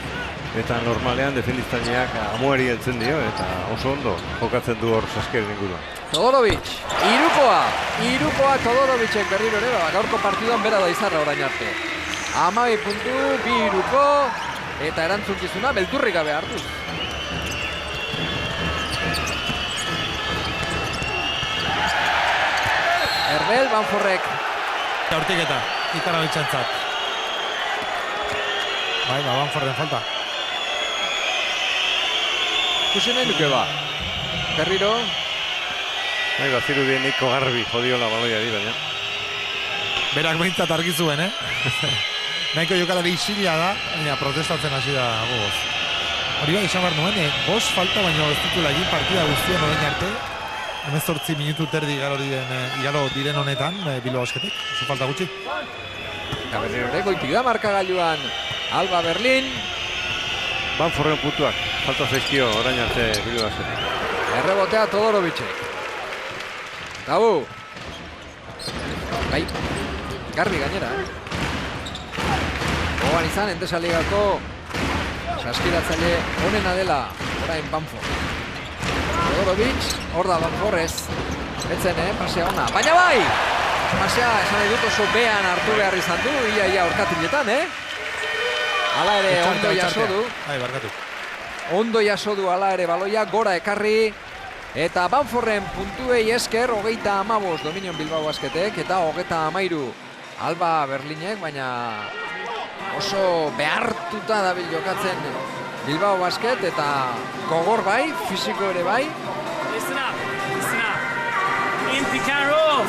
Eta normalean defenditzaileak amuari heltzen dio, eta oso ondo jokatzen du hor Saskeren inguruan. Todorovic, irukoa Todorovicek berriro ere, gaurko partiduan bera da izarra orain arte. 12 puntu, 2 iruko, eta erantzunkizuna beldurrik gabe hartuz. Herbel, Banforrek. Hortiketa, Kikanovicentzat. Bai, Banforren falta. Ikusi nahi nuke ba. Berriro. Bai, bazirudien Niko Garbi jodiola baloiari, baina. Berak behintzat argi zuen, Nahiko jokalari isila da, baina protestatzen hasi da gogoz. Hori bai, esan behar nuen, bost falta baino ez dituela egin partida guztien orain arte. 18 minutu terdi igaro diren honetan, Bilbao Basketek, oso falta gutxi. Eta berriro ere, goitik da markagailuan Alba Berlin. Banforren puntuak, falta zaizkio orain arte Bilbao Basketek. Errebotea Todorovicek. Tabu. Bai, Garbi gainera. Gogoan izan, Endesa Ligako saskiratzaile onena dela orain Banfor. Todorovic, hor da Banfor ez. Etzen, pasea ona. Baina bai! Pasea, esan nahi dut oso behan hartu behar izan du, ia orkatiletan, Hala ere, ondo jaso du. Bai, barkatu. Ondo jaso du hala ere baloia, gora ekarri. Eta Banforren puntuei esker, 35 Dominion Bilbao Basketek, eta 33 Alba Berlinek, baina oso behartuta dabil jokatzen Bilbao Basket, eta gogor bai, fisiko ere bai. Listen up. In pick and roll.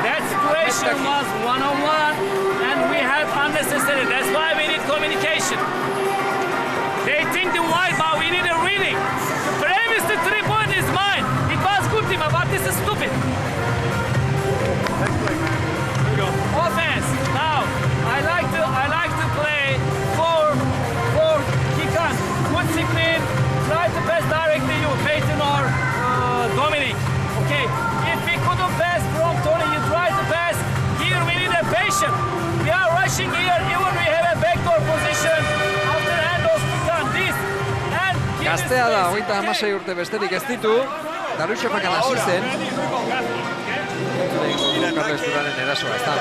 That situation was one-on-one, and we have unnecessary. That's why we need communication. They think the wide, but we need a reading. The previous the 3-point is mine. It was good team, but this is stupid. Offense. Now, I like to play for Kikan. Good discipline. Try to pass directly you, Peyton or Dominic. Okay. If we couldn't pass from Tony, you try to pass. Here we need a patient. We are rushing here. Even we have a backdoor position. After handoff, Kikan this. And Gaztea da, 36 urte besterik ez ditu. Darutxefakan hasi zen. Carlos Duraren erasoa, ez da.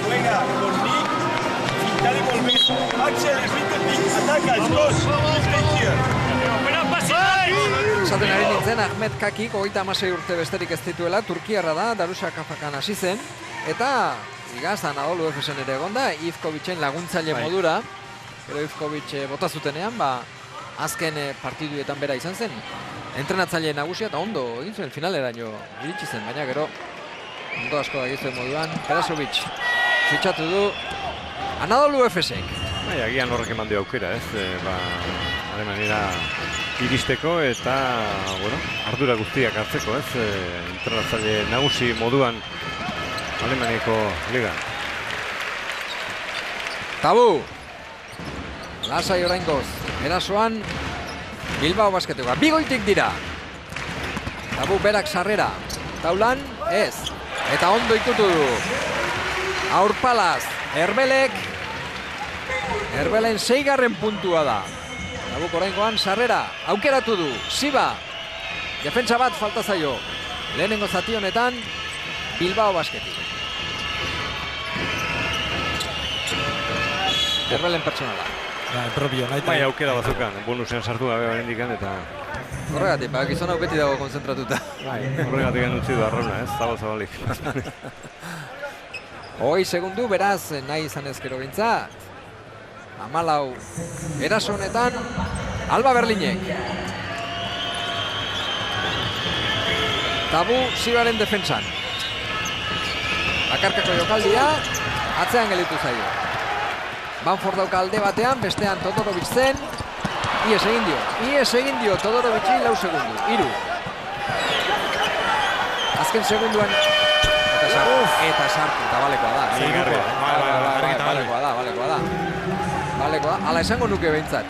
Juega con Nick, Fintari volver. Axel, Fintari, ataca, dos, stay here. Esaten ari nintzen, Ahmet Kakik 36 urte besterik ez dituela, Turkiarra da, Darutxefakan hasi zen. Eta, igaz, Anadolu Efesen ere egonda, Ivkovicen laguntzaile modura. Gero Ivkovic bota zutenean, azken partiduetan bera izan zen. Entrenatzaile nagusia eta ondo egin zuen finaleraino iritsi zen, baina gero ondo asko da gizuen moduan. Perasovic fitxatu du Anadolu Efesek. Bai, agian horrek eman dio aukera, Alemaniera iristeko eta, ardura guztiak hartzeko, entrenatzaile nagusi moduan Alemaniako liga. Tabu! Lasai oraingoz, erasoan Bilbao Basketekoa. Bigoitik dira. Tabu berak sarrera. Taulan, ez. Eta ondo ikutu du. Aurpalaz, Herbelek. Herbelen 6. puntua da. Tabu oraingoan sarrera. Aukeratu du. Siba. Defentsa bat falta zaio. Lehenengo zati honetan, Bilbao Basketik. Herbelen pertsonala. Bai, aukera bazukan, bonusean sartu gabe barendikan eta... Horregatik, gizon hau beti dago konzentratuta. Horregatik utzi du arrauna, zabalik. 20 segundu, beraz, nahi izan ezkero bintzat. 14 eraso honetan, Alba Berlinek. Tabu Sibaren defentsan. Bakarkako jokaldia, atzean gelditu zaio. Banford dauka alde batean, bestean Todorovic zen. Ies egin dio Todorovici 4 segundu, 3. Azken segunduan eta sartu, eta balekoa da. Balekoa da, ala esango nuke behintzat.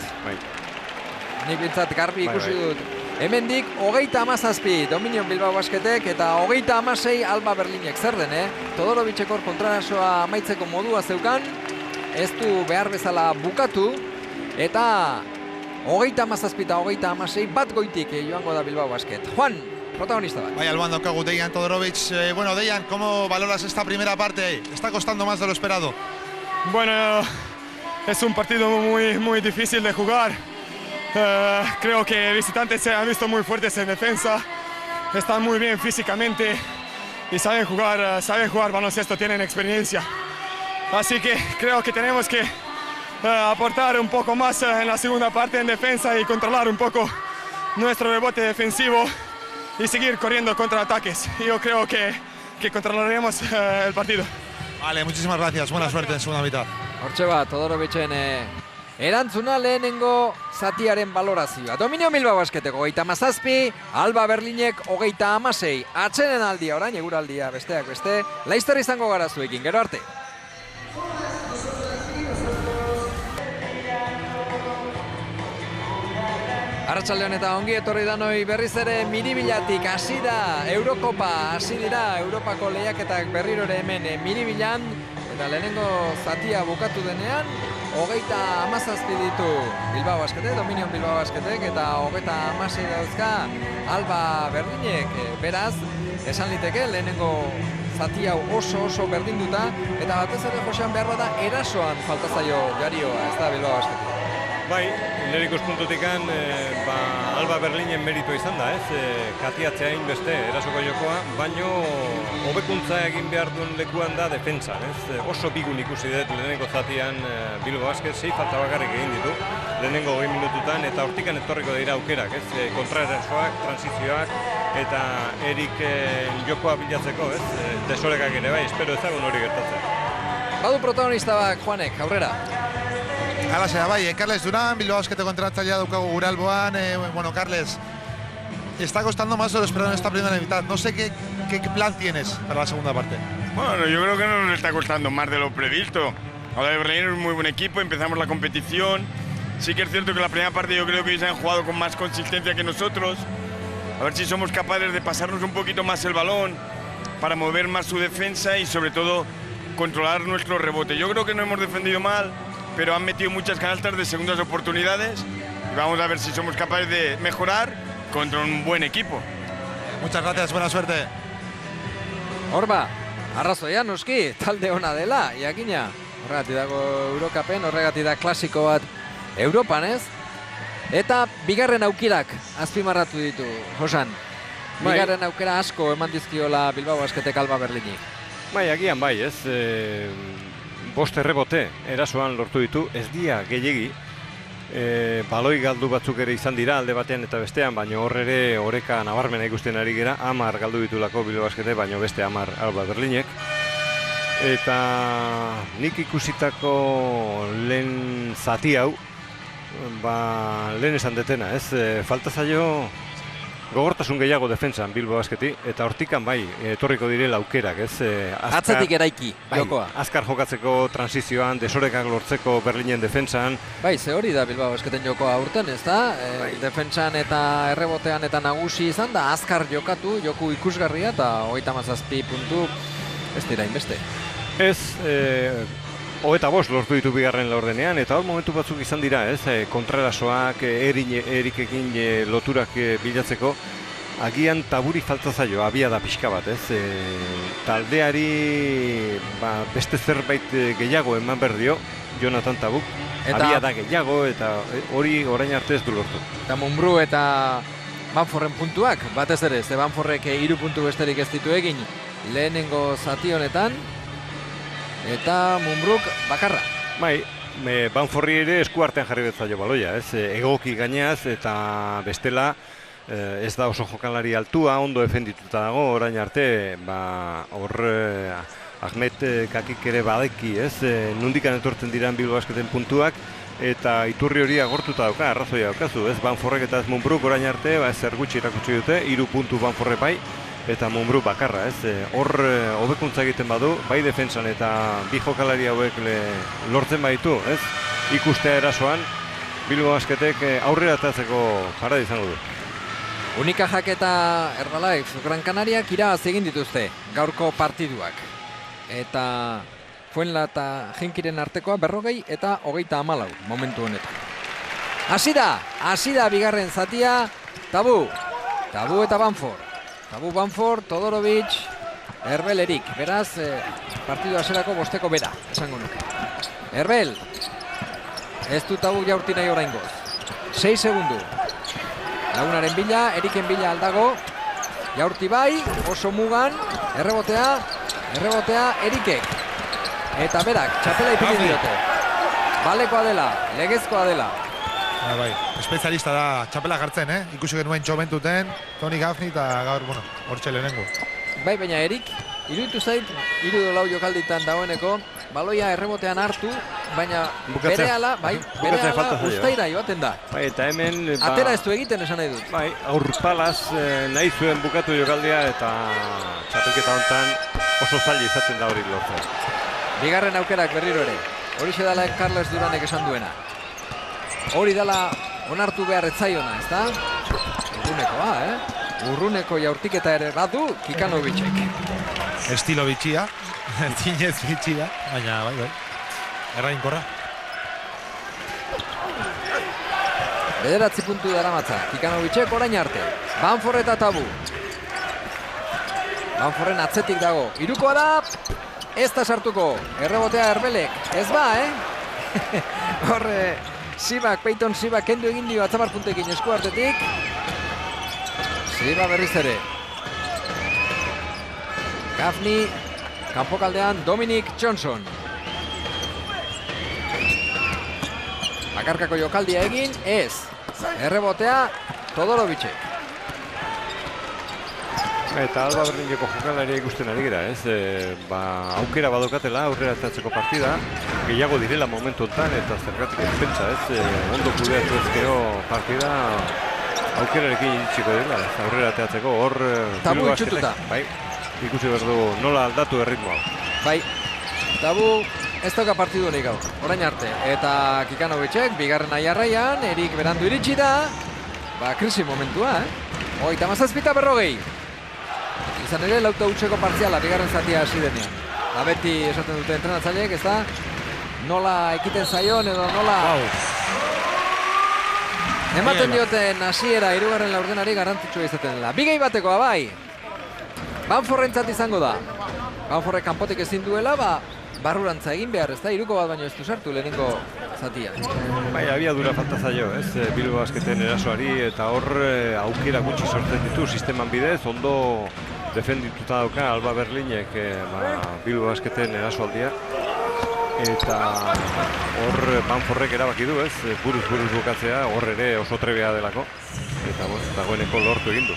Nik behintzat garbi ikusi dut. Hemendik 37 Dominion Bilbao Basketek eta 36 Alba Berlinek. Zer den, Todorovicekor kontrarasoa amaitzeko modua zeukan, ez du behar bezala bukatu, eta 37 eta 36 bat goitik joango da Bilbao Basket. Juan, protagonista bat. Bai, alban daukagu Dejan Todorovic. Bueno, Dejan, ¿cómo valoras esta primera parte? Está costando más de lo esperado. Bueno, es un partido muy difícil de jugar. Creo que visitantes se han visto muy fuertes en defensa, están muy bien físicamente y saben jugar baloncesto, tienen experiencia. Así que creo que tenemos que aportar un poco más en la segunda parte en defensa y controlar un poco nuestro rebote defensivo y seguir corriendo contra ataques. Yo creo que controlaremos el partido. Vale, muchísimas gracias. Buena suerte en segunda mitad. Hortxe bat, Todorovicen erantzuna lehenengo zatiaren valorazioa. Dominio Bilbao Basketeko 37, Alba Berlinek 36. Atzenen aldia orain, eguraldia besteak beste. Laizter izango gara zuekin, gero arte. Arratsaldeon eta ongi etorri danoi berriz ere Miribilatik hasi da Eurokopa, hasi dira Europako lehiaketak berriro ere hemen Miribilan, eta lehenengo zatia bukatu denean 37 ditu Bilbao Basketek, Dominion Bilbao Basketek, eta 36 dauzka Alba Berlinek. Beraz, esan liteke lehenengo zati hau oso berdinduta, eta batez ere Josean behar da erasoan falta zaio jarioa, ez da Bilbao Basketek. Bai, nire ikuspuntutikan Alba Berlinen meritua izan da, katiatzea beste erasoko jokoa, baino hobekuntza egin behar duen lekuan da defentsan, oso bigun ikusi dut lehenengo zatian Bilbao Basket, 6 falta bakarrik egin ditu lehenengo 20 minututan, eta hortikan etorriko dira aukerak, kontraerasoak, transizioak, eta erik jokoa bilatzeko, desorekak ere bai, espero ezagun hori gertatzen. Badu protagonista bak, Juanek, aurrera. Hala sea, bai, Carles Durán, Bilbao Basket contratzailea daukagu gure alboan. Bueno, Carles, está costando más de lo esperado en esta primera mitad. No sé qué plan tienes para la segunda parte. Bueno, yo creo que no nos está costando más de lo previsto. Ahora el Berlín es un muy buen equipo, empezamos la competición. Sí que es cierto que la primera parte yo creo que ellos han jugado con más consistencia que nosotros. A ver si somos capaces de pasarnos un poquito más el balón para mover más su defensa y sobre todo controlar nuestro rebote. Yo creo que no hemos defendido mal, pero han metido muchas canastas de segundas oportunidades y vamos a ver si somos capaces de mejorar contra un buen equipo. Muchas gracias, buena suerte. Horba, arrazoia noski, talde ona dela, jakina. Horregatik dago Eurokapen, horregatik da klasiko bat Europan, ez? Eta bigarren aukerak azpimarratu ditu, Josan. Bigarren aukera asko eman dizkiola Bilbao Basketek Alba Berlini. Bai, agian bai, ez? 5 errebote erasoan lortu ditu, ez dia gehiegi. Baloi galdu batzuk ere izan dira alde batean eta bestean, baina hor ere oreka nabarmena ikusten ari gera, 10 galdu ditulako Bilbao Basketek, baina beste 10 Alba Berlinek. Eta nik ikusitako lehen zati hau, lehen esan detena, ez? Falta zaio gogortasun gehiago defentsan Bilbao Basketi, eta hortikan bai, etorriko direla aukerak, ez? Atzetik eraiki, jokoa. Azkar jokatzeko transizioan, desorekak lortzeko Berlinen defentsan. Bai, ze hori da Bilbao Basketen jokoa aurten, ez da? Defentsan eta errebotean eta nagusi izan da, azkar jokatu, joku ikusgarria, eta 37 puntu, ez dira inbeste. Ez, 25 lortu ditu bigarren laurdenean, eta hor momentu batzuk izan dira, ez? Kontrarasoak, erikekin loturak bilatzeko, agian taburi falta zaio, abia da pixka bat, ez? Taldeari beste zerbait gehiago eman behar dio, Jonathan Tabuk, abia da gehiago, eta hori orain arte ez du lortu. Eta Mumbrú eta Banforren puntuak, batez ere, ze Banforrek 3 puntu besterik ez ditu egin lehenengo zati honetan, eta Mumbruk bakarra. Bai, Banforri ere eskuartean jarri betzaio baloia, ez? Egoki gaineaz eta bestela ez da oso jokalari altua, ondo defendituta dago, orain arte hor Ahmet Kakik ere badeki, ez? Nundikan etortzen diran Bilbao Basketen puntuak, eta iturri hori agortuta dauka, arrazoia daukazu, ez? Banforrek eta ez Munbruk orain arte, zer gutxi erakutsi dute, 3 puntu Banforre bai, eta Munbruk bakarra, ez? Hor hobekuntza egiten badu, bai defentsan eta bi jokalari hauek lortzen baitu, ez? Ikustea erasoan, Bilbao Basketek aurrera atatzeko parada izango du. Unikajak eta Herbalife Gran Canariak irabaz egin dituzte gaurko partiduak. Eta Fuenla eta Jenkiren artekoa 40 eta 34 momentu honetan. Hasi da bigarren zatia, Tabu eta Banford. Tabu Banford, Todorovic, Herbel Erik. Beraz, partidu hasierako 5 bera, esango nuke. Herbel, ez du Tabu jaurti nahi oraingoz. 6 segundu. Lagunaren bila, Eriken bila aldago. Jaurti bai, oso mugan, errebotea Erikek. Eta berak, txapela ipini diote. Balekoa dela, legezkoa dela. Bai, espezialista da txapela jartzen, ikusi genuen txomentuten, Toni Gaffney eta gaur, hortxe lehenengo. Bai, baina Erik, iruditu zait, 3-4 jokalditan dagoeneko, baloia errebotean hartu, baina berehala ustaira joaten da. Bai, eta hemen... Atera ez du egiten esan nahi dut. Bai, aurpalaz nahi zuen bukatu jokaldia eta txapelketa hontan oso zaila izaten da hori lortzen. Bigarren aukerak berriro ere. Horixe dela Carles Duranek esan duena. Hori dela onartu behar etzaiona, ez da? Urrunekoa, Urruneko jaurtiketa ere badu Kikanovicek. Estilo bitxia, zinez bitxia, baina bai. Errainkorra. 9 puntu daramatza, Kikanovicek orain arte. Banford eta Tabu. Banforden atzetik dago. Hirukoa da, ez da sartuko. Errebotea Herbelek. Ez ba, Horre, Peyton Sibak kendu egin dio Atzamar puntekin esku artetik. Siba berriz ere. Gaffney, kanpokaldean Dominic Johnson. Bakarkako jokaldia egin, ez. Errebotea Todorovicek. Eta Alba Berlineko jokalaria ikusten ari gira, ez? Aukera badokatela aurrera atatzeko partida, gehiago direla momentu honetan eta zergatik ez pentsa, ez? Ondo kudeatu ezkero partida aukerarekin iritsiko dela, ez? Aurrera atatzeko hor... Tabu itxututa. Bai, ikusi behar du nola aldatu erritmoa. Bai, Tabu ez dauka partidu honik gaur, orain arte. Eta Kikanovicek, bigarren aiarraian, Erik berandu iritsi da, krisi momentua, 37-40. Izan ere, lauta hutseko partziala, bigarren zatia hasi denean. Beti esaten dute entrenatzaileek, ez da? Nola ekiten zaion edo nola... Ematen dioten hasiera hirugarren laurdenari garrantzitsua izaten dela. Bigei batekoa bai! Banforrentzat izango da. Banforrek kanpotik ezin duela, barrurantza egin behar, ez da? 3 bat baino ez du sartu lehenengo zatia. Bai, abiadura falta zaio, ez? Bilbao Basketen erasoari eta hor aukera gutxi sortzen ditu sisteman bidez, ondo defendituta dauka Alba Berlinek Bilbao Basketen erasoaldia. Eta hor Banforrek erabaki du, ez? Buruz bukatzea, hor ere oso trebea delako. Eta dagoeneko lortu egin du.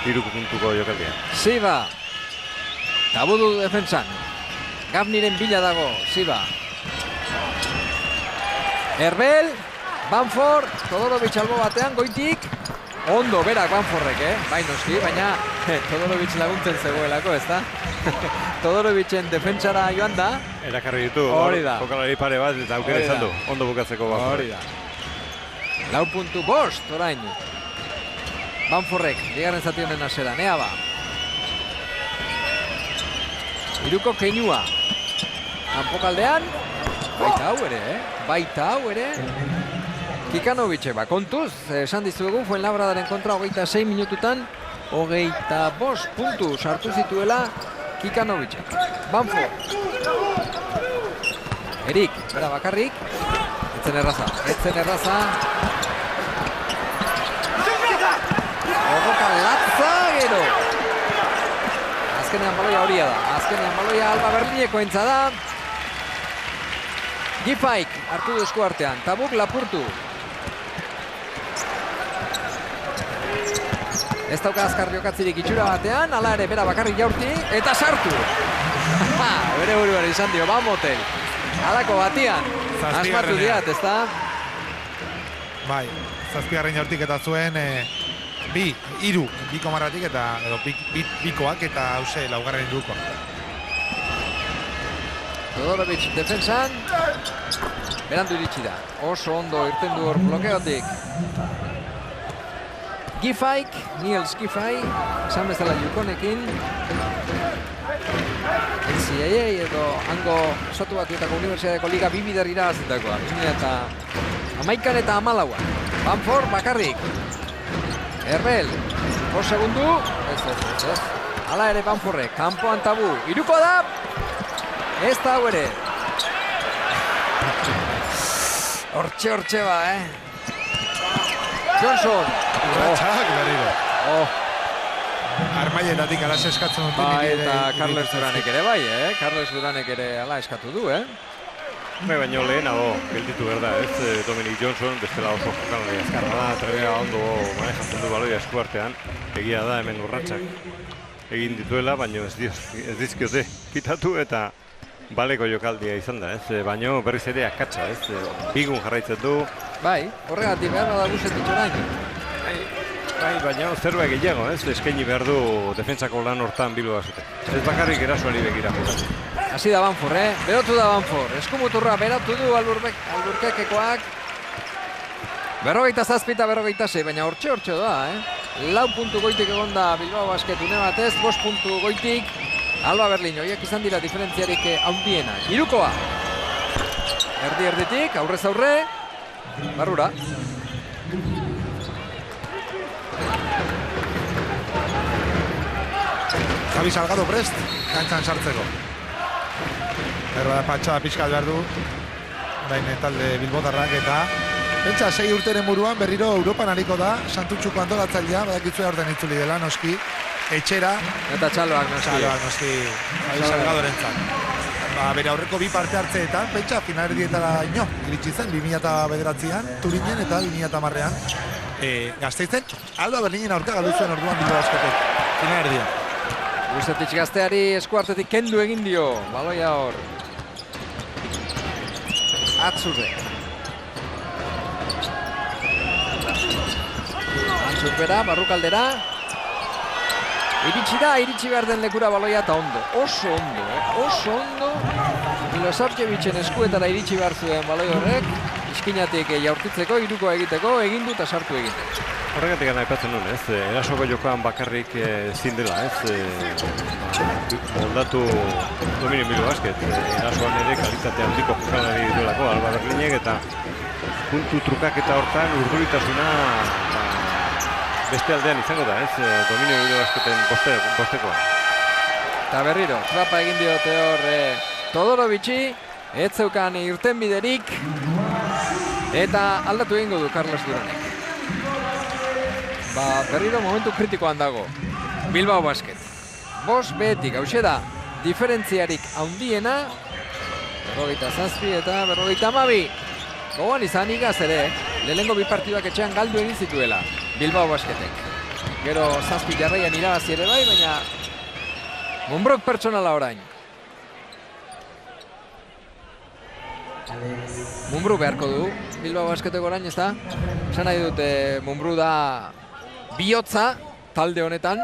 3 puntuko jokaldia. Siba. Tabu du defentsan. Gaffneyren bila dago, Siba. Herbel, Banford, Todorovic albo batean, goitik. Ondo berak Banfordrek, bai noski, baina Todorovic laguntzen zegoelako, ez da? Todorovicen defentsara joan da. Erakarri ditu, jokalari pare bat eta aukera izan du, ondo bukatzeko Banford. Hori da. 4.5 orain. Banfordrek, bigarren zati honen hasera, nea ba. 3ko keinua. Kanpokaldean, baita hau ere. Kikanovicek, kontuz, esan dizuegu, Fuenlabradaren kontra 26 minututan, 25 puntu sartu zituela Kikanovicek. Banford. Erik, bera bakarrik. Etzen erraza. Horroka latza gero. Azkenean baloia horia da. Azkenean baloia Alba Berlineko entza da. Gifaik hartu du esku artean. Tabuk lapurtu. Ez dauka azkar jokatzirik itxura batean. Hala ere bera bakarrik jaurti. Eta sartu. Bere buruari izan dio, ba motel. Halako batian. Asmatu diat, ez da? Bai, 7. jaurtik eta zuen hiru, biko marratik eta edo bikoak eta hause laugarren duko. Todorovic defensan. Berandu iritsi da. Oso ondo irten du hor blokeotik. Gifaik, Niels Gifai, esan bezala Jukonekin. NCAA edo hango Estatu Batuetako Unibertsitateko Liga bi bider irabazitakoa. 2011 eta 2014. Banford bakarrik. Herbel, 5 segundu. Ez. Hala ere Banfordrek, kanpoan tabu. Iruko da. Ez da hau ere. Hortxe ba, Johnson. Urratxak berriro. Armaietatik alas eskatzen dut. Bai, eta Carles Duranek ere bai, Carles Duranek ere ala eskatu du, Baina lehenago gelditu berda, ez Dominic Johnson, bestela oso jokalari azkarra da, trebea ondo manejatzen du baloia eskuartean. Egia da hemen urratsak egin dituela, baina ez dizkiote kitatu eta baleko jokaldia izan da, ez? Baina berriz ere akatsa, ez? Bigun jarraitzen du. Bai, horregatik behar da guzetitxo nahi. Bai, baina zerbait gehiago, ez? Eskaini behar du defentsako lan hortan Bilbao Basket. Ez bakarrik erasoari begira jokatzen. Hasi da Banford, berotu da Banford. Eskumuturra berotu du Alburkekekoak. 47 eta 46, baina hortxe da, 4 puntu goitik egon da Bilbao Basket une batez, 5 puntu goitik Alba Berlin. Horiek izan dira diferentziarik handienak. Irukoa. Erditik, aurrez aurre, barrura. Javi Salgado prest, kantxan sartzeko. Patxoa pixkat behar du, orain talde bilbotarrak eta pentsa 6 urteren buruan berriro Europan hariko da, Santutxuko antolatzailea, badakitzu aurten itzuli dela, noski, etxera. Eta txaloak noski, Javi Salgadorentzat. Bere aurreko bi parte hartzeetan, pentsa finalerdietara iritsi zen, 2009an, Turinen eta 2010an. Gasteizen, Alba Berlinen aurka galdu zuen orduan Bilbao Basketek, finalerdia. Guzetitx gazteari eskuartetik kendu egin dio, baloia hor. Atzurre. Antzurpera, barrukaldera. Iritsi behar den lekura baloia eta ondo. Oso ondo. Milosavljevichen eskuetara iritsi behar zuen baloi horrek. Iskinatik jaurtitzeko, irukoa egiteko, egin du eta sartu egiten. Horregatik gana aipatzen nuen, ez? Erasoko jokoan bakarrik ezin dela, ez? Moldatu Dominio Bilbao Basket. Erasoan ere kalitate handiko jokalari dituelako Alba Berlinek eta puntu trukaketa hortan urduritasuna beste aldean izango da, ez? Dominio Bilbao Basketen bostekoa. Eta berriro, trapa egin diote hor Todorovic'i, ez zeukan irtenbiderik eta aldatu egingo du Carles Duranek. Berriro momentu kritikoan dago Bilbao Basket. 5 behetik, hauxe da, diferentziarik handiena 47 eta 52. Gogoan izan igaz ere, lehenengo bi partiduak etxean galdu egin zituela Bilbao Basketek. Gero 7 jarraian irabazi ere bai, baina Monbrok pertsonala orain. Mumbru beharko du Bilbao Basketek orain, ez da? Esan nahi dute Mumbru da bihotza talde honetan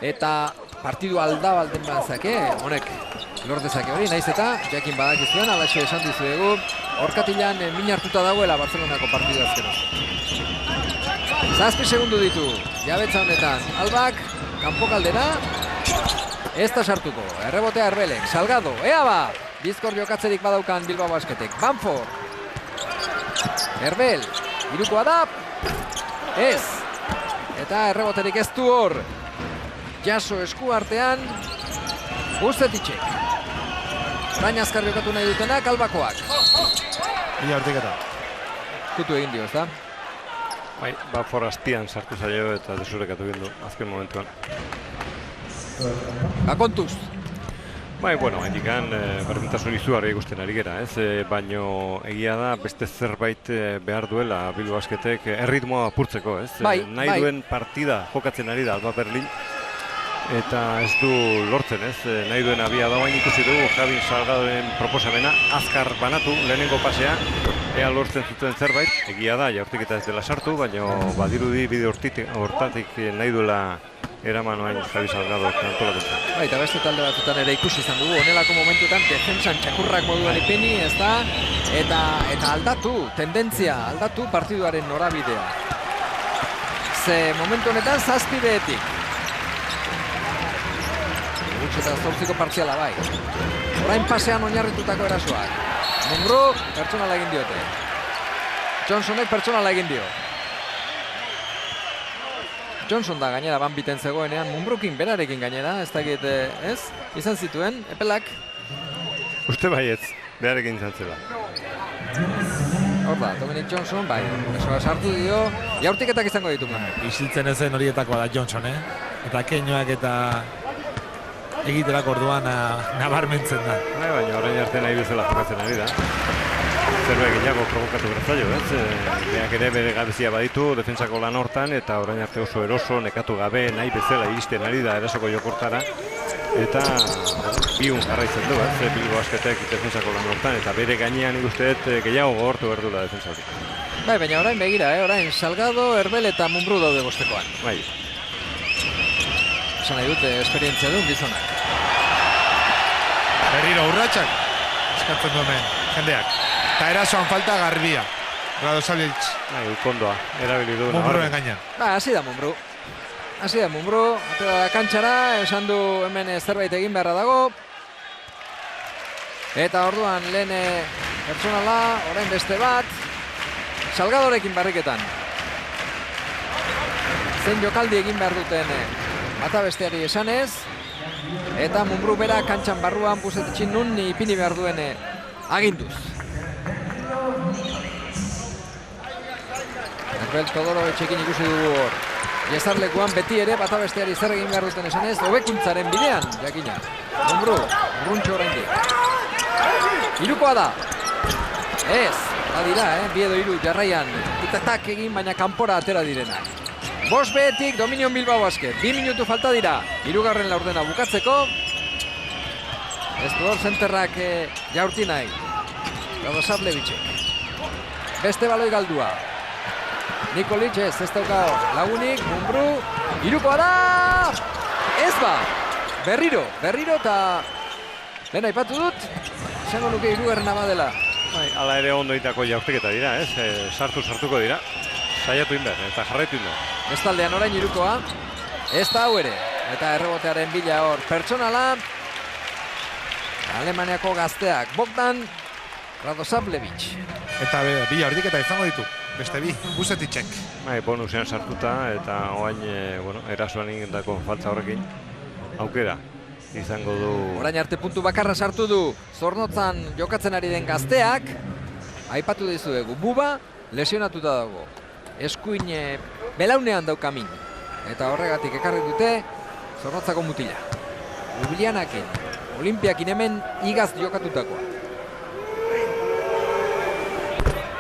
eta partidu aldabalden bazake, honek lor dezake hori, naiz eta jakin badakizuen, alaxe esan dizuegu, orkatilan min hartuta dagoela Barcelonako partidu azkero. 7 segundu ditu, jabetza honetan, Albak, kanpokaldera, ez da sartuko, errebotea Herbelek, Salgado, ea ba, bizkor jokatzerik badaukan Bilbao Basketek, Banford, Herbel, irukoa da, ez, eta erreboterik ez du hor, jaso esku artean, Guzetitxek. Orain azkar jokatu nahi dutenak, Albakoak. Ia hortiketa. Kutu egin dio, ez da? Bai, Banford sartu zaio eta desurekatu egin du, azken momentuan. Kontuz. Bai, bueno, hendikan berdintasun izugarri ikusten ari gera, ez? Baino egia da beste zerbait behar duela Bilbao Basketek erritmoa apurtzeko, ez? Bai, nahi duen partida jokatzen ari da Alba Berlin. eta ez du lortzen, ez? Nahi duen abia da, baina ikusi dugu Javi Salgadoren proposamena azkar banatu lehenengo pasea, ea lortzen zuten zerbait, egia da, jaurtiketa ez dela sartu, baina badirudi bide hortatik nahi duela eraman oain Javi Salgado antolakuntza. Eta beste talde batzutan ere ikusi izan dugu, honelako momentuetan defentsan txakurrak moduan ipini, ez da, eta aldatu, tendentzia, aldatu partiduaren norabidea. Ze momentu honetan 7 behetik. Eta 8 partziala bai. Orain pasean oinarritutako erasoak. Mumbruk pertsonala egin diote. Johnsonek pertsonala egin dio. Johnson da gainera banbiten zegoenean, Mumbrukin berarekin gainera, ez dakit, ez? Izan zituen, epelak? Uste baietz, berarekin izan zela. Hor da, Dominic Johnson, bai, esoa sartu dio, jaurtiketak izango ditu. Isiltzen ezen horietakoa da Johnson, Eta keinoak eta egiterako orduan nabarmentzen da. Baina orain arte nahi bezala jokatzen ari da. Zerbait gehiago provokatu berzaio, ez? Beak ere bere gabezia baditu defentsako lan hortan, eta orain arte oso eroso, nekatu gabe, nahi bezala iristen ari da erasoko jokortara. Eta biun jarraitzen du, ez? Bilbao Basketek defentsako lan hortan, eta bere gainean ikusteet gehiago gogortu behar duela defentsa hori. Bai, baina orain begira, orain Salgado, Herbel eta Mumbru daude bostekoan. Bai. Esan nahi dute, esperientzia duen gizonak. Berriro urratsak eskatzen du hemen jendeak. Eta erasoan falta garbia. Radosavljevic. Bai, ukondoa, erabili du. Mumbruen gainean. Ba, hasi da Mumbru. Hasi da Mumbru, atera da kantxara, esan du hemen zerbait egin beharra dago. Eta orduan lehen pertsonala, orain beste bat. Salgadorekin barriketan. Zein jokaldi egin behar duten bata besteari esanez. Eta Mumbru bera kantxan barruan buzetetxin nun ipini behar duen aginduz. Herbel Todorovicekin ikusi dugu hor. Jezarlekuan beti ere bata besteari zer egin behar duten esanez, hobekuntzaren bidean, jakina. Mumbru, urruntxo oraindik. Hirukoa da. Ez, badira, bi edo hiru jarraian. Itatak egin, baina kanpora atera direnak. 5 behetik Dominion Bilbao Basket. 2 minutu falta dira. 3. laurdena bukatzeko. Ez du hor zenterrak jaurti nahi. Radosavljevicek. Beste baloi galdua. Nikolic ez daukao lagunik. Mumbru. 3. da! Ez ba! Berriro eta lehen aipatu dut. Esango nuke 3. badela. Hala ere ondoitako jaurtiketa dira, ez? Sartuko dira. Saiatu inber, eta jarraitu inber. Bestaldean orain 3. Ez da hau ere. Eta errebotearen bila hor pertsonala. Alemaniako gazteak. Bogdan Radosavljevic. Eta bi jaurtiketa izango ditu. Beste bi, Buzeticek. Bai, bonusean sartuta, eta oain, erasoan egindako faltza horrekin aukera izango du. Orain arte puntu bakarra sartu du Zornotzan jokatzen ari den gazteak. Aipatu dizuegu, Buba lesionatuta dago. Eskuin belaunean daukamin. Eta horregatik ekarri dute Zornotzako mutila. Ljubljanakin, Olimpiakin hemen igaz jokatutakoa.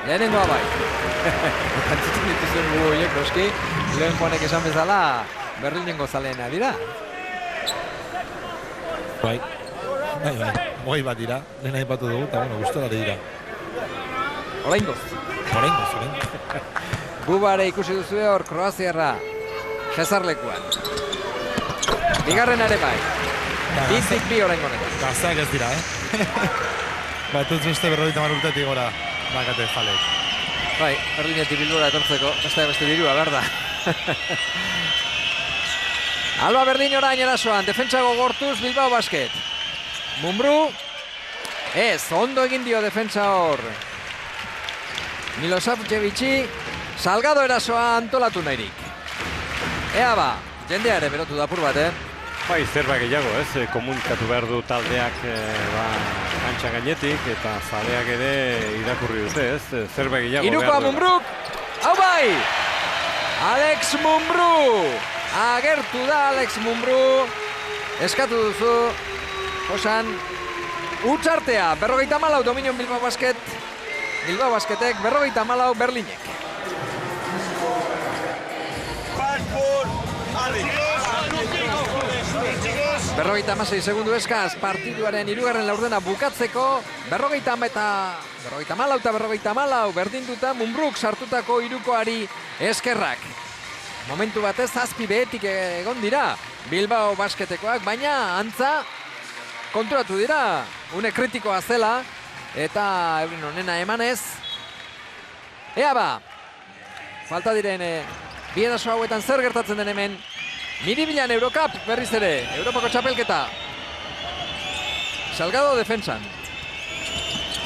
Lehenengoa bai. Antzitzen dituzuen gu horiek noski, lehen Juanek esan bezala Berlinengo zaleena dira. Bai. Moi bat dira, lehen aipatu dugu, eta gustorari dira. Oraingoz. Bubare ikusi duzue hor Kroaziarra Jezarlekuan. Bigarren ere bai. Bi oraingo honetan. Gazteak ez dira, Batuz beste 50 urtetik gora bakate falek. Bai, Berlinetik Bilbora etortzeko, beste dirua, berda. Alba Berdin orain erasoan, defentsa gogortuz Bilbao Basket. Mumbru, ez, ondo egin dio defentsa hor. Milosavljevici, Salgado erasoa antolatu nahirik. Ea ba, jendea ere berotu da apur bat, Bai, zerbait gehiago, ez? Komunikatu behar du taldeak kantxa gainetik, eta zaleak ere irakurri dute, ez? Zerbait gehiago behar du. 3. Mumbruk, hau bai! Alex Mumbru! Agertu da Alex Mumbru. Eskatu duzu, Josan, utxartea, 54 Dominion Bilbao Basket. Bilbao Basketek, 54 Berlinek. Pass por Alex. Berrogeita amasei segundu eskaz, partiduaren hirugarren laurdena bukatzeko, berrogeita malau, berdinduta Mumbruk sartutako hirukoari eskerrak. Momentu batez zazpi behetik egon dira Bilbao basketekoak, baina antza konturatu dira, une kritikoa zela, eta euren onena emanez. Ea ba, falta diren bieraso hauetan zer gertatzen den hemen. Miribilan Eurocup berriz ere, Europako txapelketa. Salgado defensan.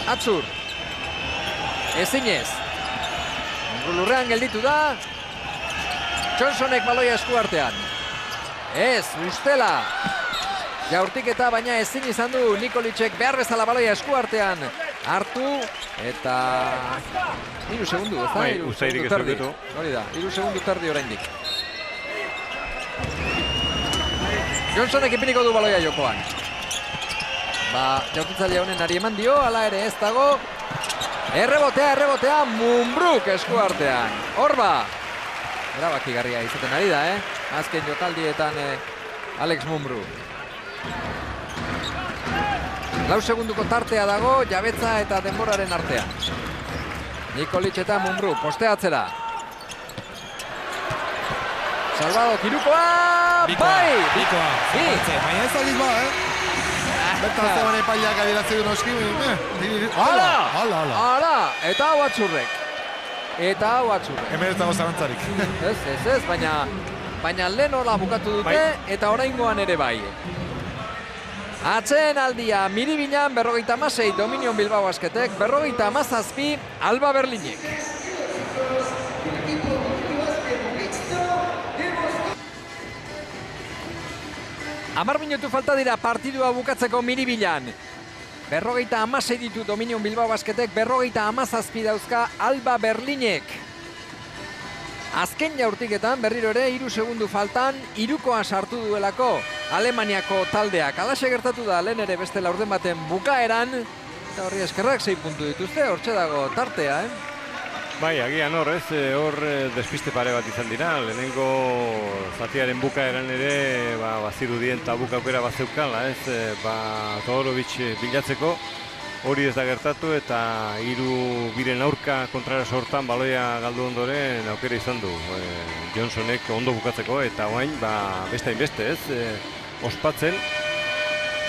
Atzur. Ezinez. Lurrean gelditu da. Johnsonek baloia esku artean. Ez, ustela. Jaurtiketa baina ezin izan du Nikolicek behar bezala baloia esku artean hartu. Eta 3 segundu, ez da? 3 segundu terdi. Hori da, 3 segundu terdi oraindik. Johnsonek ipiniko du baloia jokoan. Jaurtitzaile honen ari eman dio, ala ere ez dago. Errebotea, Mumbruk esku artean. Horba. Erabakigarria izaten ari da, azken jokaldietan Alex Mumbruk. 4 segunduko tartea dago, jabetza eta denboraren artean. Nikolic eta Mumbruk, posteatzera. Salvado, kirukoa, bai! Bikoa, baina ez aliz ba, Bertan zeban epaileak adierazi du noski, Hala! Eta hau atzurrek. Hemen ez dago zarantzarik. Ez, baina lehen hola bukatu dute, eta oraingoan ere bai. Atzeen aldia, Miribilan 56 Dominion Bilbao Basketek, 57 Alba Berlinek. Amar minutu falta dira partidua bukatzeko Miribilan. 56 ditu Dominion Bilbao Basketek, 57 dauzka Alba Berlinek. Azken jaurtiketan berriro ere 3 segundu faltan 3koa sartu duelako Alemaniako taldeak. Alaxe gertatu da lehen ere beste laurden baten bukaeran. Eta horri eskerrak 6 puntu dituzte, hortxe dago tartea, Bai, agian hor despiste pare bat izan dira. Lehenengo zatiaren bukaeran ere bazirudien tabuk aukera bat zeukala, Todorovic bilatzeko. Hori ez da gertatu eta 3 biren aurka kontrara sortan baloia galdu ondoren aukera izan du Johnsonek ondo bukatzeko eta orain beste hainbeste, ospatzen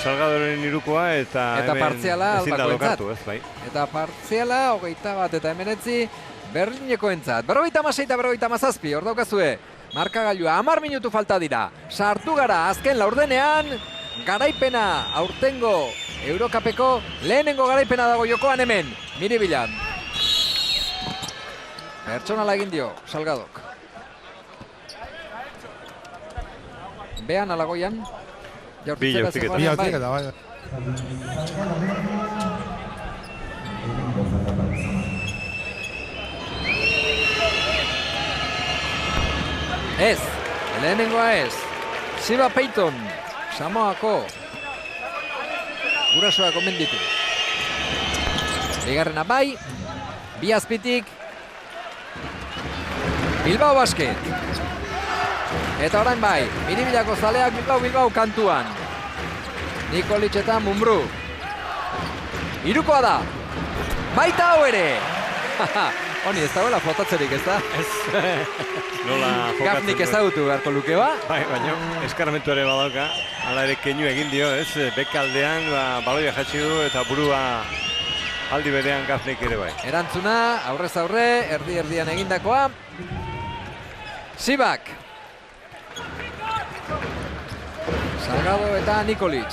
Salgadoren 3koa eta partziala ezin da lokartu, bai. Eta partziala 21 eta 19 Berlinekoentzat. 56 eta 57, hor daukazue. Markagailua 10 minutu falta dira. Sartu gara azken laurdenean, garaipena aurtengo Eurocupeko lehenengo garaipena dago jokoan hemen, Miribilan. Pertsonala egin dio, Salgadok. Behan alagoian. Bi jaurtiketa. Bai. Ez, lehenengoa ez. Siba Payton, Samoako. Gurasoa komenditu. Bigarrena bai, bi azpitik. Bilbao Basket. Eta orain bai, Miribilako zaleak Bilbao kantuan. Nikolic eta Mumbruk. 3koa da. Baita hau ere. Honi ez dagoela flotatzerik, ez da? Ez. Nola jokatzen. Gafnik ezagutu beharko luke ba? Bai, baina eskarmentu ere badauka. Hala ere keinu egin dio, ez? Bekaldean baloia jatsi du eta burua aldi berean Gafnik ere bai. Erantzuna, aurrez aurre, erdi-erdian egindakoa. Sibak. Salgado eta Nikolic.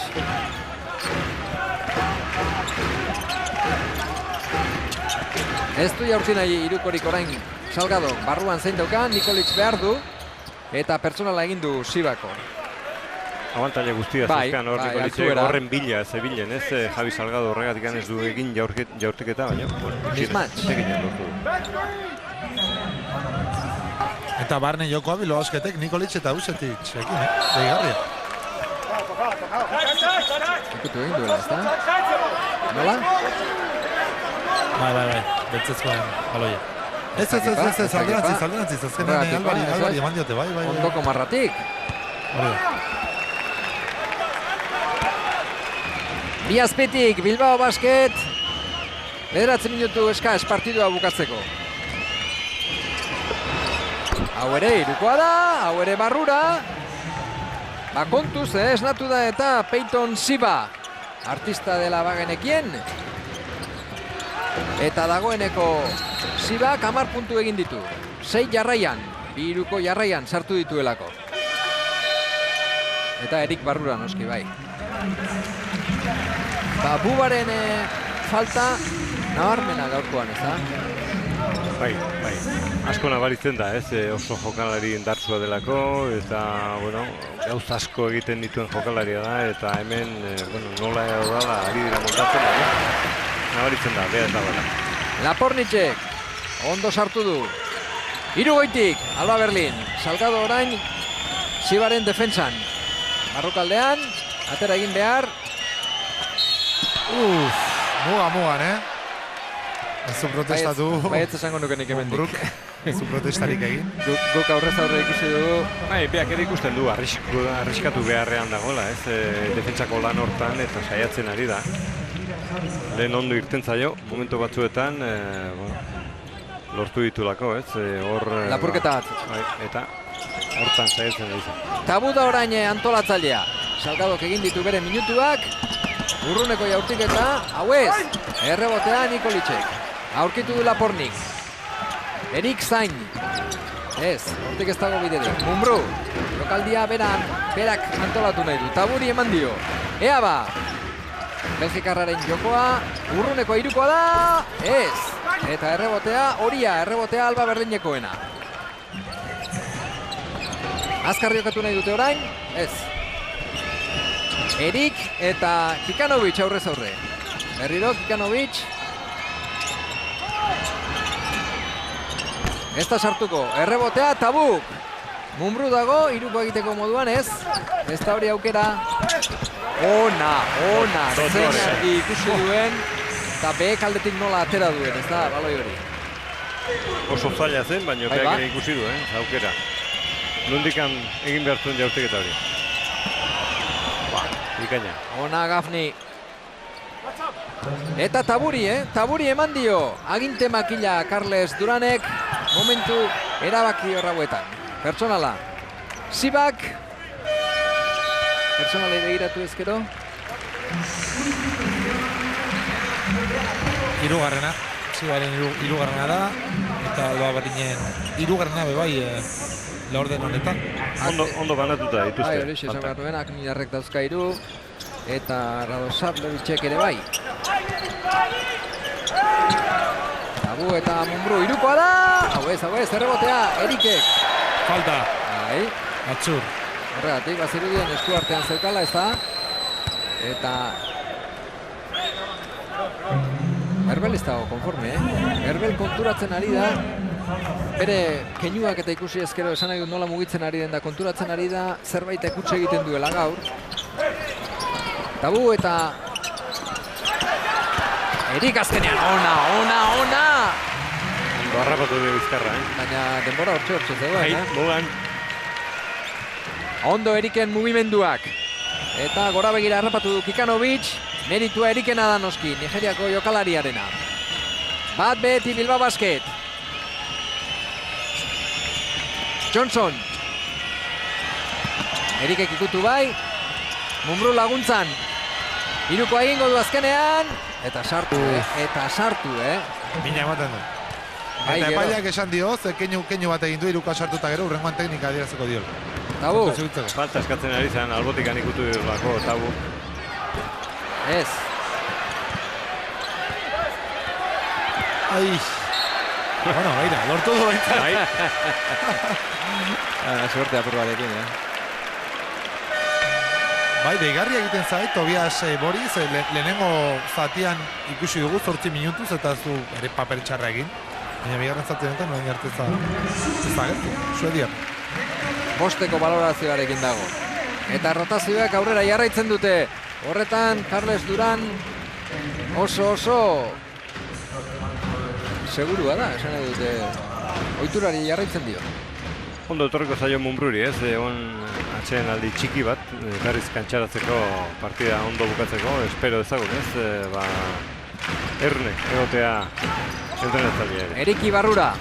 Ez du jaurti nahi 3korik orain Salgado. Barruan zein dauka, Nikolic behar du. Eta pertsonala egin du Sibako. Abantaila guztia zuzkan hor Nikolicek horren bila, zebilen, ez? Javi Salgado horregatik ez du egin jaurtiketa, baina. Mismatch. Eta barne jokoa Bilbao Basketek Nikolic eta Vucetic. Deigarria. Ikutu egin duela, ez da? Nola? Bai, beltzezkoen baloia. Ez, alderantziz, azkenean Albari eman diote, bai. Ondoko marratik. Bi azpitik Bilbao Basket, 9 minutu eskas partidua bukatzeko. Hau ere irukoa da, hau ere barrura. Ba kontuz, esnatu da eta Peyton Siba, artista dela bagenekien. Eta dagoeneko Sibak 10 puntu egin ditu. 6 jarraian, 2 iruko jarraian sartu dituelako. Eta Erik barrura noski bai. Ba, Bubaren falta nabarmena gaurkoan, ez da? Bai. Asko nabaritzen da, ez? Oso jokalari indartsua delako, eta, bueno, gauz asko egiten dituen jokalaria da, eta hemen, nola da, ari dira montatzen, nabaritzen da, beha eta bada. Lapornicek, ondo sartu du. Hirugoitik, Alba Berlin, Salgado orain, Sibaren defentsan. Barrukaldean, atera egin behar. Mugan, Ez zu protestatu. Baietz esango nukenik hemendik. Ez zu protestarik egin. Guk aurrez aurre ikusi dugu. Bai, beak ere ikusten du, arriskatu beharrean dagoela, ez? Defentsako lan hortan eta saiatzen ari da. Lehen ondo irten zaio, momentu batzuetan, lortu ditulako, ez? Lapurketa bat. Bai, eta hortan saiatzen ari zen. Tabu da orain antolatzailea. Salgadok egin ditu bere minutuak. Urruneko jaurtiketa, hau ez. Errebotea Nikolicek. Aurkitu du Lapornik. Erik Zain. Ez, hortik ez dago biderik. Mumbrú. Lokaldia berak antolatu nahi du. Taburi eman dio. Ea ba. Belgikarraren jokoa. Urruneko hirukoa da. Ez. Eta errebotea Alba Berdinekoena. Azkar jokatu nahi dute orain. Ez. Erik eta Kikanovic aurrez aurre. Berriro Kikanovic. Ez da sartuko. Errebotea Tabuk. Mumbrú dago, hiruko egiteko moduan ez. Ez da hori aukera. Ona. Zein argi ikusi duen. Eta behek aldetik nola atera duen, ez da, baloi hori. Oso zaila zen, baina beak ere ikusi du, aukera. Nondikan egin behar zuen jaurteketa hori. Ikaina. Ona Gafni. Eta Taburi eman dio. Aginte makila Carles Duranek. Momentu erabaki horrauetan. Pertsonala. Sibak. Pertsonalei begiratu ezkero. Hirugarrena. Sibaren hirugarrena da. Eta Alba Berlinen hirugarrena bai laurden honetan. Ondo banatuta dituzte. Bai, hori esan behar nuen, Akminarrek dauzka hiru. Eta Radosavlevicek ere bai. Tabu eta Mumbrú hirukoa da! Hau ez, errebotea, Erikek. Falta. Bai. Atzur. Horregatik, bazirudien esku artean zeukala, ez da? Eta... Herbel ez dago konforme, Herbel konturatzen ari da. Bere keinuak eta ikusi ezkero esan nahi dut nola mugitzen ari den da, konturatzen ari da zerbait ekutxe egiten duela gaur. Tabu eta Erik azkenean, ona! Ondo harrapatu du bizkarra, Baina denbora hortxe zegoen, Mogan. Ondo Eriken mugimenduak. Eta gora begira harrapatu du Kikanovic. Meritua Erikena da noski, Nigeriako jokalariarena. Bat beti Bilbao Basket. Johnson. Erikek ikutu bai. Mumbrú laguntzan. Hirukoa egingo du azkenean. Eta sartu. Mina ematen du. Eta epaileak esan dio, ze keinu bat egin du, hirukoa sartuta gero, urrengoan teknika adieraziko dio. Tabu. Falta eskatzen ari zen, albotikan ikutu dirulako, Tabu. Ez. Ai. Bueno, gaira, lortu du baita. Suerte apur batekin, Bai, deigarri egiten zait, Tobias Boris, lehenengo zatian ikusi dugu 8 minutuz eta zu ere paper txarra egin. Baina bigarren zatienetan, noen jartu zagertu, Suedian. Bosteko balorazioarekin dago. Eta rotazioak aurrera jarraitzen dute. Horretan, Carles Duran oso segurua da, esan dute, ohiturari jarraitzen dio. Ondo etorriko zaio Mumbruri, ez? Egon atxeen aldi txiki bat, berriz kantxaratzeko partida ondo bukatzeko, espero ezagun, ez? Erne, egotea entrenatzailea ere. Eriki Barrura.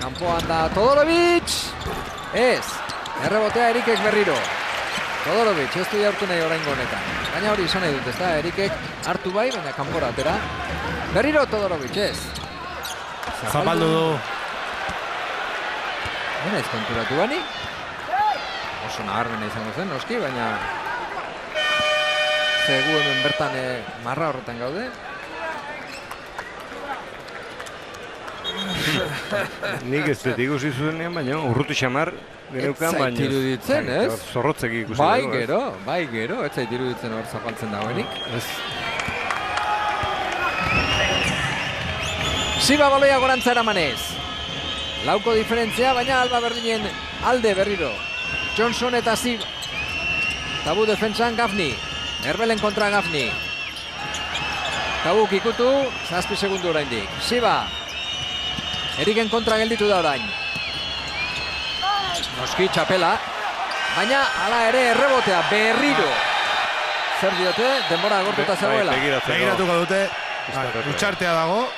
Kanpoan da Todorovic. Ez. Errebotea Erikek berriro. Todorovic, ez du jaurtu nahi oraingo honetan. Baina hori izan nahi dut, ez da? Erikek hartu bai, baina kanpora atera. Berriro Todorovic, ez. Zapaldu du. Baina ez konturatu bani. Oso nabarmena izango zen, noski, baina zegu hemen bertan marra horretan gaude. Nik ez dut ikusi zuenean, baina urruti xamar geneukan, baina... Ez zait iruditzen, ez? Zorrotzek ikusi dugu, Bai gero, ez zait iruditzen hor zapaltzen dagoenik. Siba baloia gorantza eramanez. Lauko diferentzia, baina Alba Berlinen alde berriro. Johnson eta Siba. Tabu defentsan Gafni. Herbelen kontra Gafni. Tabu ikutu, 7 segundu oraindik. Siba. Eriken kontra gelditu da orain. Noski txapela. Baina hala ere errebotea berriro. Zer diote? Denbora agortuta zegoela. Begiratuko dute. Utxartea dago.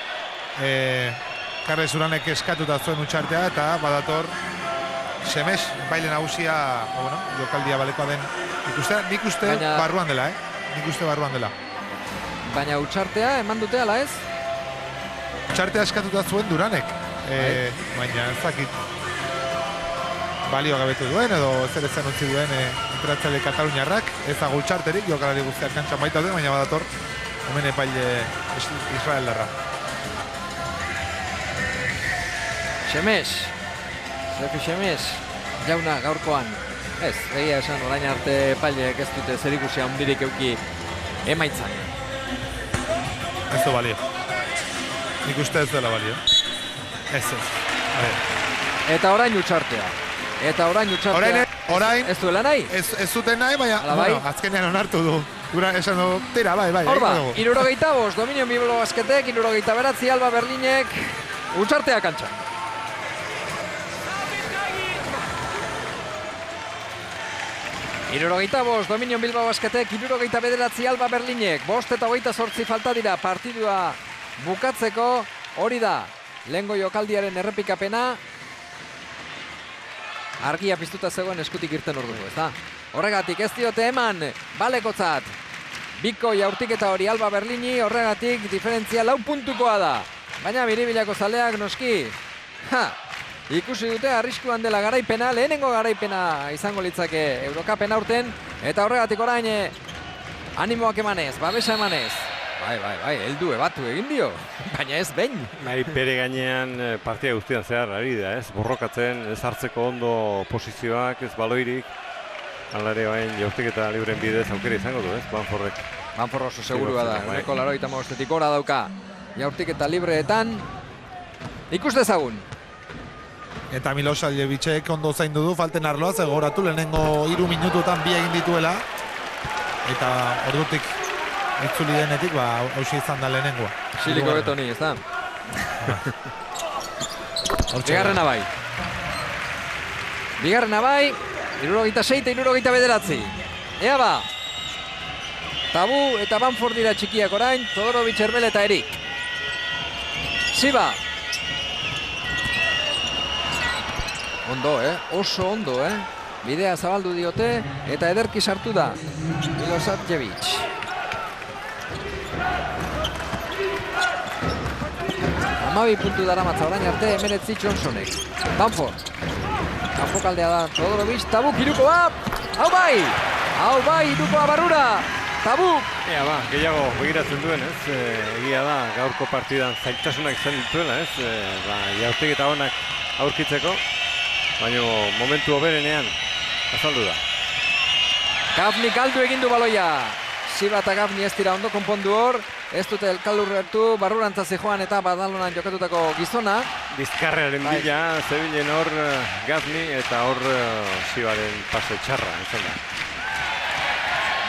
Karrez Uranek eskatuta zuen utxartea eta badator Semes baile nagusia, jokaldia balekoa den ikustea. Nik uste barruan dela, Nik uste barruan dela. Baina utxartea eman dute ala ez? Utxartea eskatuta zuen Duranek. Baina ez dakit balio gabetu duen edo zer ezen utzi duen entratzaile Kataluniarrak. Ez dago utxarterik, jokalari guztiak kantxan baita duen, baina badator hemen epaile Israeldarra. Semes, Sefi Semes, jauna gaurkoan. Ez, egia esan orain arte epaileek ez dute zerikusia handirik euki emaitzan. Ez du balio. Nik uste ez dela balio. Ez. Eta orain utxartea. Orain ez duela nahi? Ez zuten nahi, baina azkenean onartu du. Gura esan du, tira, bai. Hor da, 75, Dominio Bilbao Basketek, 79 Alba Berlinek, utxartea kantxan. Irurogeita bost, Dominion Bilbao Basketek, 79 Alba Berlinek, 5 eta 28 falta dira partidua bukatzeko, hori da, lehengo jokaldiaren errepikapena, argia piztuta zegoen eskutik irten orduko, ez da? Horregatik ez diote eman, balekotzat, biko jaurtiketa hori Alba Berlini, horregatik diferentzia 4 puntukoa da, baina biribilako zaleak noski, ikusi dute arriskuan dela garaipena, lehenengo garaipena izango litzake Eurokapen aurten, eta horregatik orain animoak emanez, babesa emanez. Bai, heldu ebatu egin dio, baina ez behin. Bai, bere gainean partida guztian zehar ari da, ez? Borrokatzen, ez hartzeko ondo posizioak, ez baloirik. Alare bain jaurtiketa libren bidez aukera izango du, ez? Banforrek. Banfor oso segurua da, uneko 85 gora dauka jaurtiketa libreetan. Ikus dezagun. Eta Miloševićek ondo zaindu du, falten arloa, zegoratu lehenengo 3 minututan bi egin dituela. Eta ordutik itzuli denetik, hausi izan da lehenengoa. Siliko betoni, ez da? Bigarrena bai. Bigarrena bai, 76 eta 79. Ea ba! Tabu eta Banford dira txikiak orain, Todorovic, Herbel eta Erik. Siba! Ondo, oso ondo, Bidea zabaldu diote eta ederki sartu da Milošević. Amabi puntu dara matza orain arte, Emenetzi Johnsonek. Banford. Kanpokaldea da Todorovic, Tabu irukoa. Hau bai, irukoa Barrura. Tabu. Ea ba, gehiago begiratzen duen, ez? Egia da, gaurko partidan zailtasunak izan dituela, ez? Jaurtiketa honak aurkitzeko. Baina momentu hoberenean azaldu da. Gafni galdu egin du baloia. Siba eta Gafni ez dira ondo konpondu hor. Ez dute elkalurrertu, barrurantza zijoan eta badalonan jokatutako gizona. Bizkarrearen bila, zebilen hor Gafni eta hor Sibaren pase txarra.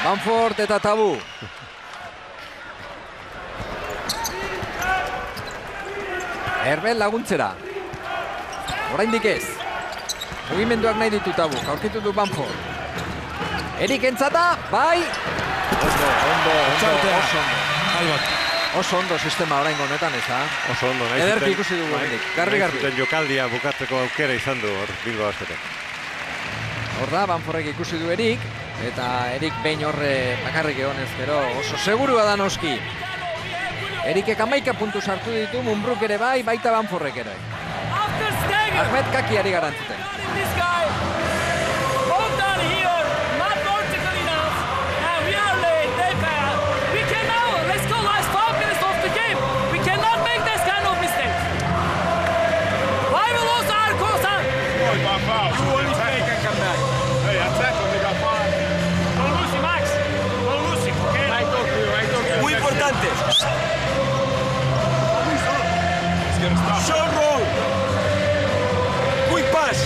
Banford eta Tabu. Herbel laguntzera. Oraindik ez. Mugimenduak nahi ditu Tabuk, aurkitu du Banford. Erik entzata, bai! Ondo, oso ondo. Oso ondo sistema oraingo honetan, ez da? Oso ondo, nahi Ederki ikusi dugu hemendik. Garbi. zuten jokaldia bukatzeko aukera izan du hor Bilbao Basketek. Hor da, Banfordek ikusi du Erik, eta Erik behin horre bakarrik egonez gero oso segurua da noski. Erikek 11 puntu sartu ditu, Mumbruk ere bai, baita Banfordek ere. After Stegen, Ahmed Kaki ari garantzuten. this guy, hold down here, not vertical enough, and we are late, they bad. We can now, let's go last 5 minutes of the game. We cannot make this kind of mistake. Why we lose our course, huh? You only take and come back. Hey, attack when they got five. Don't lose him, Max. Don't lose him, okay? I talk to you. Muy importante. Short roll. Quick pass.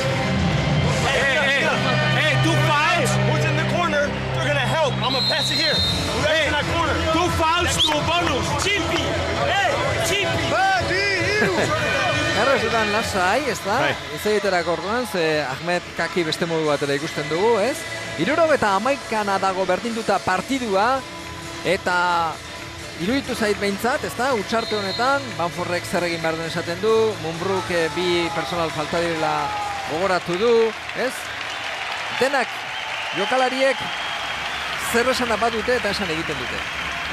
Hey, 2 fouls. Who's in the corner? They're gonna help. I'm gonna pass it here. Who's in that corner? 2 fouls to bonus. Chippy. Hey, Chippy. Errezutan lasai, ez da? Bai. Ez egiterak orduan, ze Ahmed Kaki beste modu batera ikusten dugu, ez? 71 dago berdinduta partidua, eta iruditu zait behintzat, ez da? Utsarte honetan, Banfordek zer egin behar duen esaten du, Mumbruk bi personal falta direla gogoratu du, ez? Denak jokalariek zer esan badute eta esan egiten dute.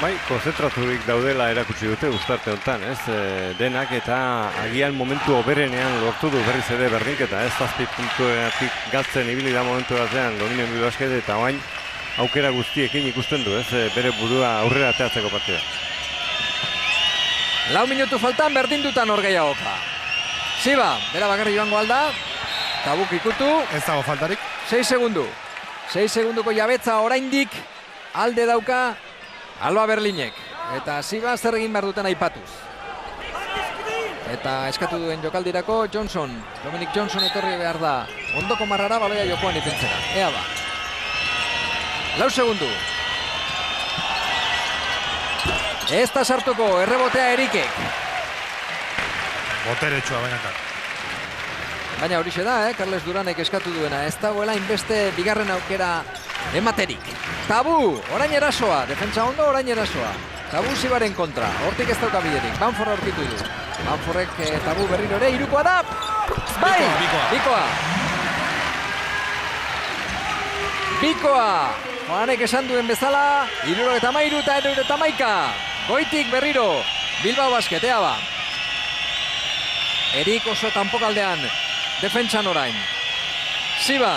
Bai, konzentraturik daudela erakutsi dute uztarte honetan, ez? Denak eta agian momentu oberenean lortu du berriz ere berdinketa, ez? 7 puntuetik galtzen ibili da momentu batean Dominio Bilbao Basket eta orain aukera guztiekin ikusten du, ez? Bere burua aurrera ateratzeko partida. 4 minutu faltan berdinduta norgehiagoka. Siba, bera bakarri joango alda, Tabuk ikutu, Ez dago faltarik. 6 segundu. 6 segunduko jabetza oraindik alde dauka Alba Berlinek. Eta Siba zer egin behar duten aipatuz. Eta eskatu duen jokaldirako Johnson. Dominic Johnson etorri behar da. Ondoko marrara baloia jokoan itentzera. Ea ba. 4 segundu. Ez da sartuko errebotea Erikek. Boteretsua benetan. Baina horixe da, Carles Duranek eskatu duena. Ez dagoela inbeste bigarren aukera ematerik. Tabu, orain erasoa. Defentsa ondo, orain erasoa. Tabu Sibaren kontra. Hortik ez dauka biderik. Banford aurkitu du. Banfordek Tabu berriro ere. Hirukoa da. Bai! Bikoa. Bikoa. Joanek esan duen bezala. 73 eta 71. Goitik berriro. Bilbao Basket, ea ba. Erik oso kanpokaldean. Defentsan orain. Siba.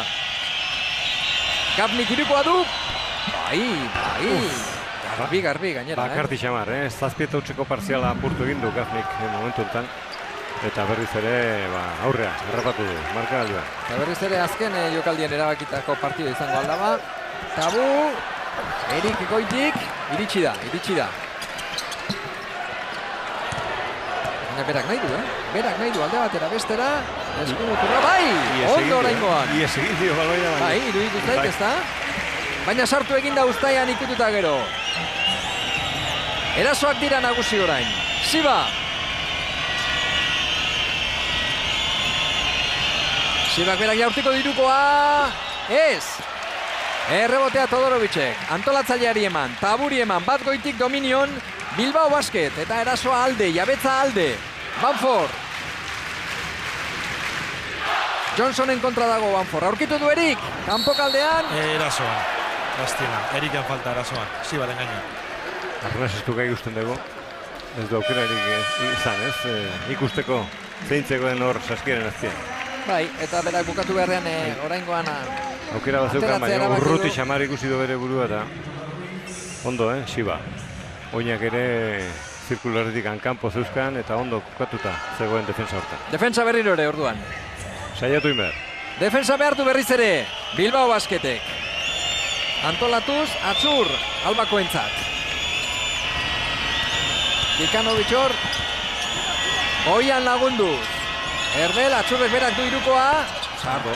Gapnik irukoa du. Bai. Garbi gainera. Bakarti xamar, zazpieta utzeko partziala apurtu egin du Gafnik momentu enten. Eta berriz ere aurrea, harrapatu du, markagailua. Eta berriz ere azken jokaldien erabakitako partida izango aldaba. Tabu. Erik goitik. Iritsi da. Berak nahi du, Berak nahi du alde batera bestera. Eskumuturra, bai! Ondo oraingoan. Ies egin dio baloia. Bai, iruditu zait, ez da? Baina sartu eginda Uztaian ikututa gero. Erasoak dira nagusi orain. Siba! Sibak berak jaurtiko dirukoa. Ez! Errebotea Todorovicek. Antolatzaileari eman, Taburi eman, bat goitik Dominion. Bilbao Basket eta erasoa alde, jabetza alde. Banford. Johnsonen kontra dago Banford. Aurkitu du Erik. Kanpokaldean. Erasoan. Lastima. Eriken falta erasoan. Sibaren gaina. Arnaz estu gai ikusten dugu. Ez du aukera izan, ez? Ikusteko zeintzekoen hor saskiaren aztien. Bai, eta berak bukatu beharrean oraingoan aukera bat zeukan, baina urruti xamar ikusi du bere burua eta ondo, Siba. Oinak ere zirkularretik kanpo zeuzkan eta ondo kokatuta zegoen defensa hortan. Defensa berriro ere orduan. Saiatu inber. Defensa behartu berriz ere Bilbao Basketek. Antolatuz, Atzur, Albakoentzat. Dikanovic hor. Oian lagunduz. Erdel, Atzurrek berak du irukoa. Sartu,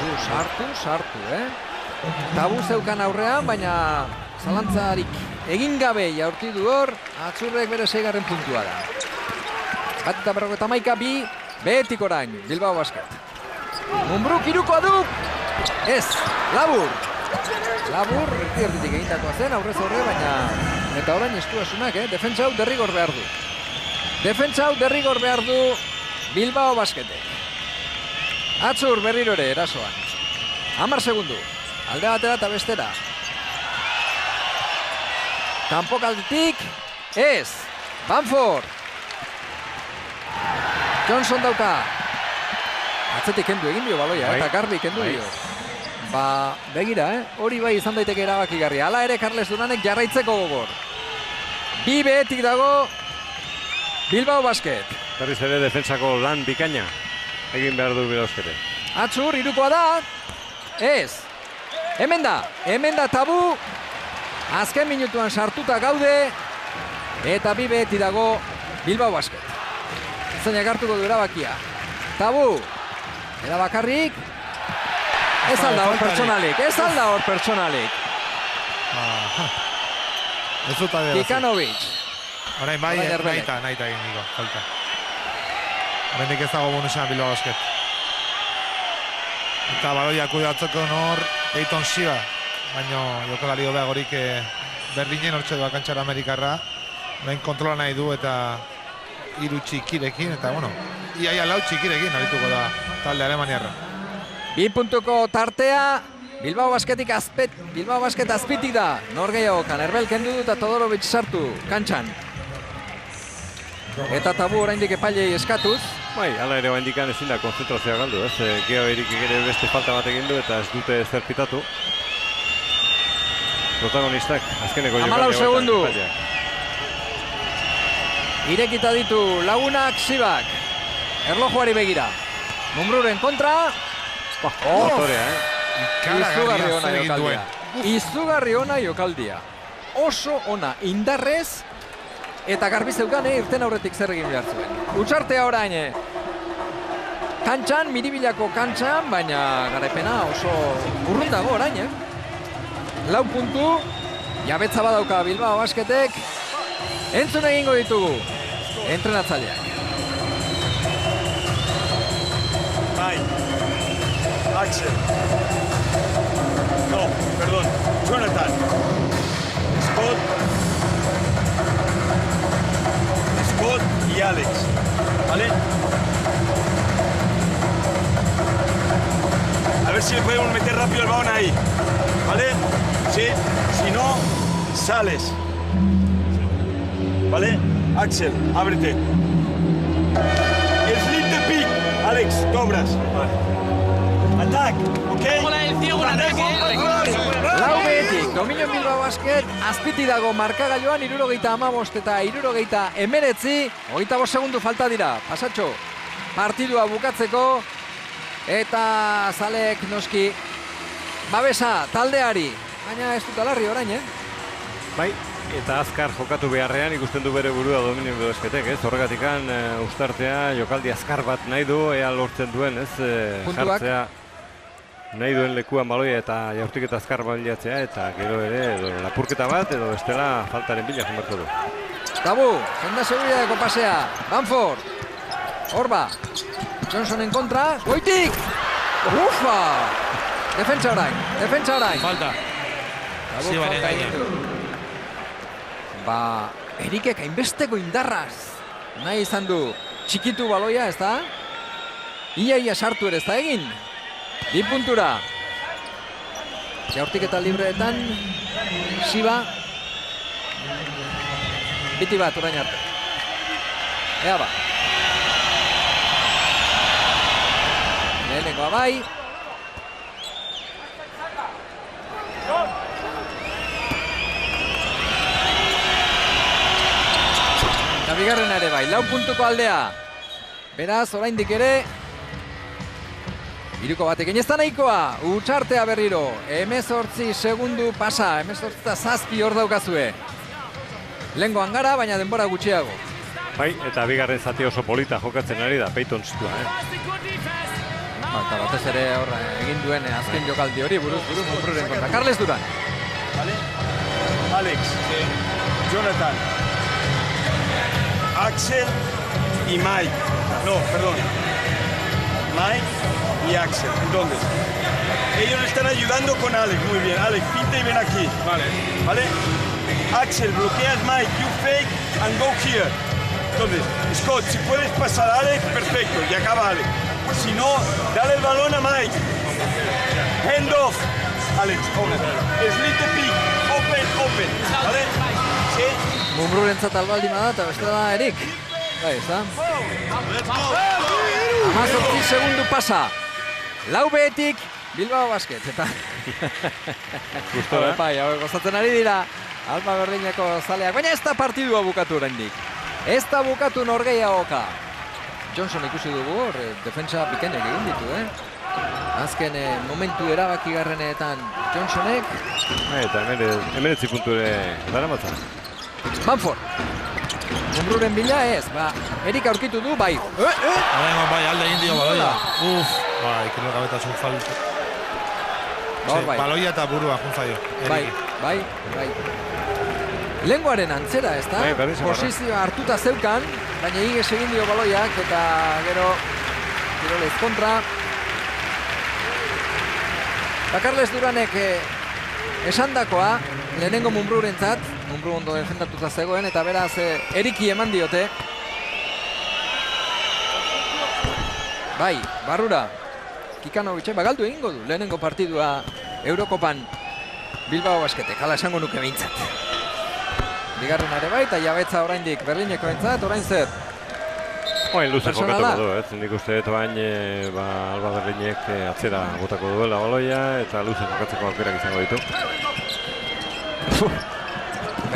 Tabu zeukan aurrean, baina zalantzarik egin gabe jaurti du hor. Atzurrek bere 6. puntua da. 1:51, bi, behetik orain, Bilbao Basket. Mumbruk irukoa du. Ez, labur. Labur, erditik egindakoa zen, aurrez aurre, baina eta orain estuasunak, defentsa hau derrigor behar du. Defentsa hau derrigor behar du Bilbao Basketek. Atzur berriro ere erasoan. 10 segundu. Alde batera eta bestera. Kanpokaldetik, ez. Banford. Johnson dauka. Atzetik kendu egin dio baloia, eta garbi kendu dio. Ba, begira, hori bai izan daiteke erabakigarria. Hala ere Carles Duranek jarraitzeko gogor. Bi behetik dago Bilbao Basket. Berriz ere defentsako lan bikaina egin behar du Bilbao Basketek. Atzur, irukoa da. Ez. Hemen da Tabu. Azken minutuan sartuta gaude. Eta bi beheti dago Bilbao Basket. Zeinak hartuko du erabakia. Tabu. Era bakarrik. Ez alda hor pertsonalik. Ez dut adela. Kikanovic. Orain bai, nahita egin niko, falta. Horrendik ez dago bonusean Bilbao Basket. Eta baloia kudeatzeko nor Dayton Siba. Baina jokalari hobea gorik Berlinen hortxe du akantxara Amerikarra. Orain kontrola nahi du eta 3 txikirekin, eta bueno, iaia 4 txikirekin arituko da talde alemaniarra. 2 puntuko tartea, Bilbao Basketik Bilbao Basket azpitik da. Nor gehiago, Kanerbel kendu du eta Todorovic sartu, kantxan. Eta Tabu oraindik epailei eskatuz. Bai, hala ere oraindikan ezin da konzentrazioa galdu, ez? Geoerik ere beste falta bat egin du eta ez dute zer pitatu. Protagonistak, azkeneko jokaldi 14 segundu. Irekita ditu lagunak Sibak. Erlojuari begira. Mumruren kontra. Izugarri ona jokaldia. Oso ona, indarrez eta garbi zeukan irten aurretik zer egin behar zuen. Utsartea orain kantxan, Miribilako kantxan, baina garaipena oso urrun dago orain. 4 puntu, jabetza badauka Bilbao Basketek. Entzun egingo ditugu entrenatzaileak. Bai. Axel. No, perdón. Jonathan. Scott y Alex. ¿Vale? A ver si le podemos meter rápido el balón ahí. ¿Vale? Sí. Si no, sales. ¿Vale? Axel, ábrete. El slip de pick. Alex, cobras. Vale. Attack, ¿ok? Lau behetik, dominio Bilbao Basket, azpiti dago markagailuan 75 eta 79, 25 segundu falta dira. Pasatxo, partidua bukatzeko, eta zalek noski babesa taldeari, baina ez dut alarri orain, Bai, eta azkar jokatu beharrean ikusten du bere burua dominio Bilbao Basketek, ez? Horregatikan ustartea jokaldi azkar bat nahi du, ea lortzen duen, ez? Jartzea nahi duen lekuan baloia eta jaurtiketa azkar baliatzea, eta gero ere lapurketa bat edo bestela faltaren bila jumarko du. Tabu, zenda seguridadeko pasea, Banford, Orba, Johnsonen kontra, goitik! Ufa! Defentsa orain. Falta. Tabu falta egin du. Ba, Erikek hainbesteko indarraz nahi izan du txikitu baloia, ez da? Ia sartu ere ez da egin. 2 puntura. Jaurtiketa libreetan, Siba. Biti bat orain arte. Ea ba. Lehenengoa bai. Eta bigarrena ere bai, 4 puntuko aldea. Beraz, oraindik ere, 3 batekin ez da nahikoa, Utsartea berriro, 18 segundu pasa, 18 hor daukazue. Lehengoan gara, baina denbora gutxiago. Bai, eta bigarren zati oso polita jokatzen ari da, Peyton zitua, Eta batez ere horra egin duen azken jokaldi hori, buruz Mumruren kontra. Carles Duran. ¿Vale? Alex, Jonathan, Axel y Mike. No, perdón. Mike, y Axel. Entonces, ellos están ayudando con Alex, muy bien. Alex, pinta y ven aquí. Vale. ¿Vale? Axel, bloqueas Mike, you fake and go here. Entonces, Scott, si puedes pasar a Alex, perfecto, y acaba Alex. Si no, dale el balón a Mike. Hand off. Alex, open. Slip pick. Open. ¿Vale? Sí. Mumrurentzat albaldima da, eta beste da Erik. Bai, ez da? 18 segundu pasa. Lau behetik, Bilbao Basket, eta... Gustora. Bai, gozatzen ari dira, Alba Berdineko zaleak, baina ez da partidua bukatu oraindik. Ez da bukatu norgehiagoka. Johnson ikusi dugu hor, defensa bikainak egin ditu, Azken momentu erabakigarrenetan Johnsonek. Eta 19 punture daramatzan. Manford. Mumruren bila ez, Erik aurkitu du, bai. Bai, alde egin dio baloia. Bai, kirolgabetasun falta. Baloia eta burua, junzaio. Bai. Lenguaren antzera, ez da? Posizioa hartuta zeukan, baina igez egin dio baloiak, eta gero kirolez kontra. Carles Duranek esandakoa, lehenengo Mumrurentzat, Mumru ondo defendatuta zegoen, eta beraz Eriki eman diote. Bai, barrura. Kikanovic, galdu egingo du, lehenengo partidua Eurokopan Bilbao Basketek, hala esango nuke behintzat. Bigarren ere bai, eta jabetza oraindik Berlineko entzat, orain zer? Oain luze jokatuko du, nik uste dut bain Alba Berlinek atzera botako duela baloia eta luze jokatzeko aukerak izango ditu.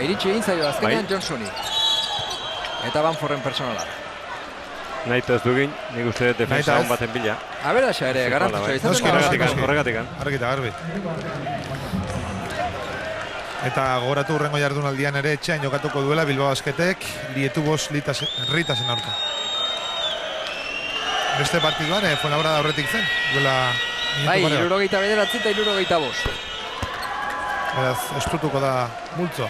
Iritsi egin zaio azkenean Johnsoni. Eta Banforren personala. Naito ez dugin, nik uste dut defensa hon baten bila. Aberaxa ere, garantzua izaten. Horregatikan. Argita garbi. Eta gogoratu hurrengo jardunaldian ere etxean jokatuko duela Bilbao Basketek Lietubos Ritasen aurka. Beste partiduan, Fuenlabrada aurretik zen. Bai, 69 eta 75. Beraz, estutuko da multzo.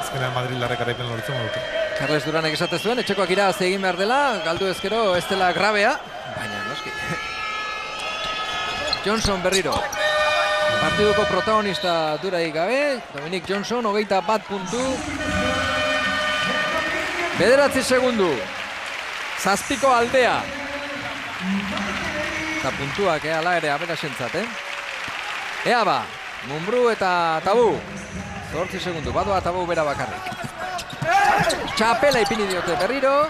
Azkenean Madrid-larrek araipen lortzen dute. Carles Duranek esate zuen, etxekoak irabazi egin behar dela, galdu ezkero ez dela grabea, baina noski. Johnson berriro. Partiduko protagonista duraik gabe, Dominic Johnson, 21 puntu. 9 segundu. Zazpiko aldea. Eta puntuak, ala ere, aberasentzat, Ea ba, Mumru eta Tabu. 8 segundu, badoa Tabu bera bakarrik. Txapela ipini diote berriro.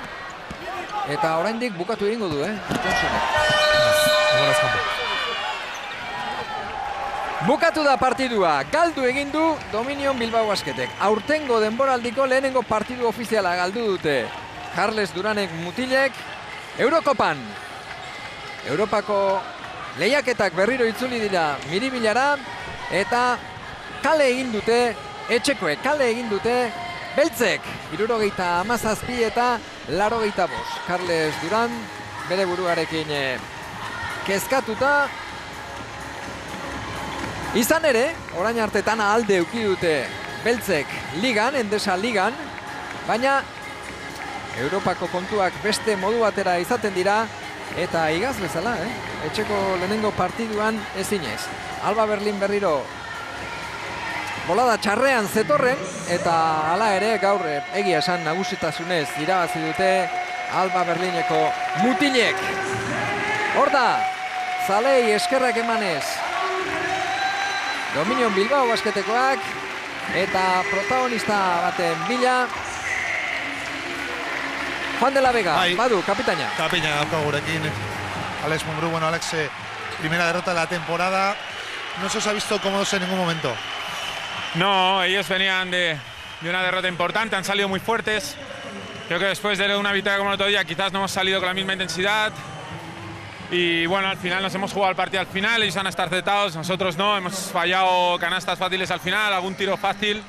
Eta oraindik bukatu egingo du, Johnsonek. Bukatu da partidua, galdu egin du Dominion Bilbao Basketek. Aurtengo denboraldiko lehenengo partidu ofiziala galdu dute. Carles Duranek mutilek, Eurokopan. Europako lehiaketak berriro itzuli dira Miribilara, eta kale egin dute, etxekoek kale egin dute, beltzek, 77 eta 85. Carles Duran bere buruarekin kezkatuta. Izan ere, orain artetan alde euki dute beltzek ligan, Endesa ligan, baina Europako kontuak beste modu batera izaten dira, eta igaz bezala, etxeko lehenengo partiduan ezinez. Alba Berlin berriro bolada txarrean zetorren, eta hala ere gaur egia esan nagusitasunez irabazi dute Alba Berlineko mutilek. Hor da, zalei eskerrak emanez Dominion Bilbao Basketekoak, eta protagonista baten bila Juan de la Vega, badu, kapitaina. Kapitaina dauka gurekin. Alex Mumru, bueno, Alex, primera derrota de la temporada. No se os ha visto cómodos en ningún momento. No, ellos venían de una derrota importante, han salido muy fuertes. Creo que después de una victoria como el otro día quizás no hemos salido con la misma intensidad. Y bueno, al final nos hemos jugado el partido al final, ellos van a estar setados, nosotros no, hemos fallado canastas fáciles al final, algún tiro fácil.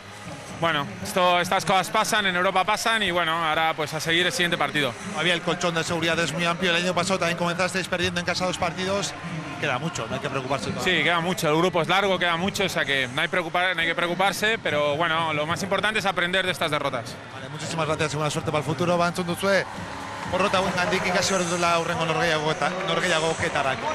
Bueno, estas cosas pasan, en Europa pasan y bueno, ahora pues a seguir el siguiente partido. Había el colchón de seguridad, es muy amplio. El año pasado también comenzasteis perdiendo en casa 2 partidos. Queda mucho, no hay que preocuparse todavía. Sí, queda mucho, el grupo es largo, queda mucho, o sea que no hay que preocuparse, pero bueno, lo más importante es aprender de estas derrotas. Vale, muchísimas gracias y buena suerte para el futuro. Bantzun duzue, porrota gandik ikasi behar dutela aurrengo norgehiagoketarako.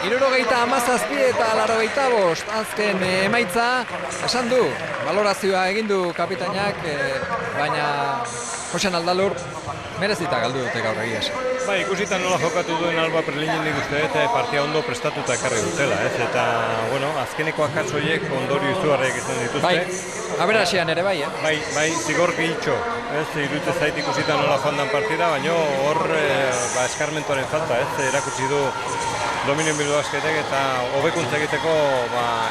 77 eta 85 azken emaitza, esan du, balorazioa egin du kapitainak, baina Joxan Aldalur merezita galdu dute gaur egia esan. Bai, ikusita nola jokatu duen Alba Berlinen nik uste eta partia ondo prestatuta ekarri dutela, ez? Eta, bueno, azkeneko akats horiek ondorio izugarriak izan dituzte. Bai, aberasean ere bai, Bai, zigor gehitxo, ez? Iruditzen zait ikusita nola joan dan partida, baina hor eskarmentuaren falta, ez? Erakutsi du Dominion Bilbao Basketek eta hobekuntza egiteko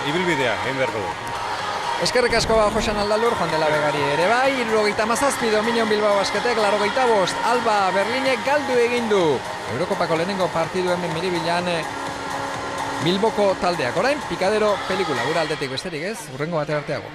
ibilbidea egin beharko du. Eskerrik asko Joxan Aldalur, Juan de la Vegari ere bai, 77 Dominion Bilbao Basketek, 85 Alba Berlinek galdu egin du. Eurokopako lehenengo partidu hemen Miribilan Bilboko taldeak. Orain, Pikadero pelikula, gura aldetik besterik ez, urrengo bate arteago.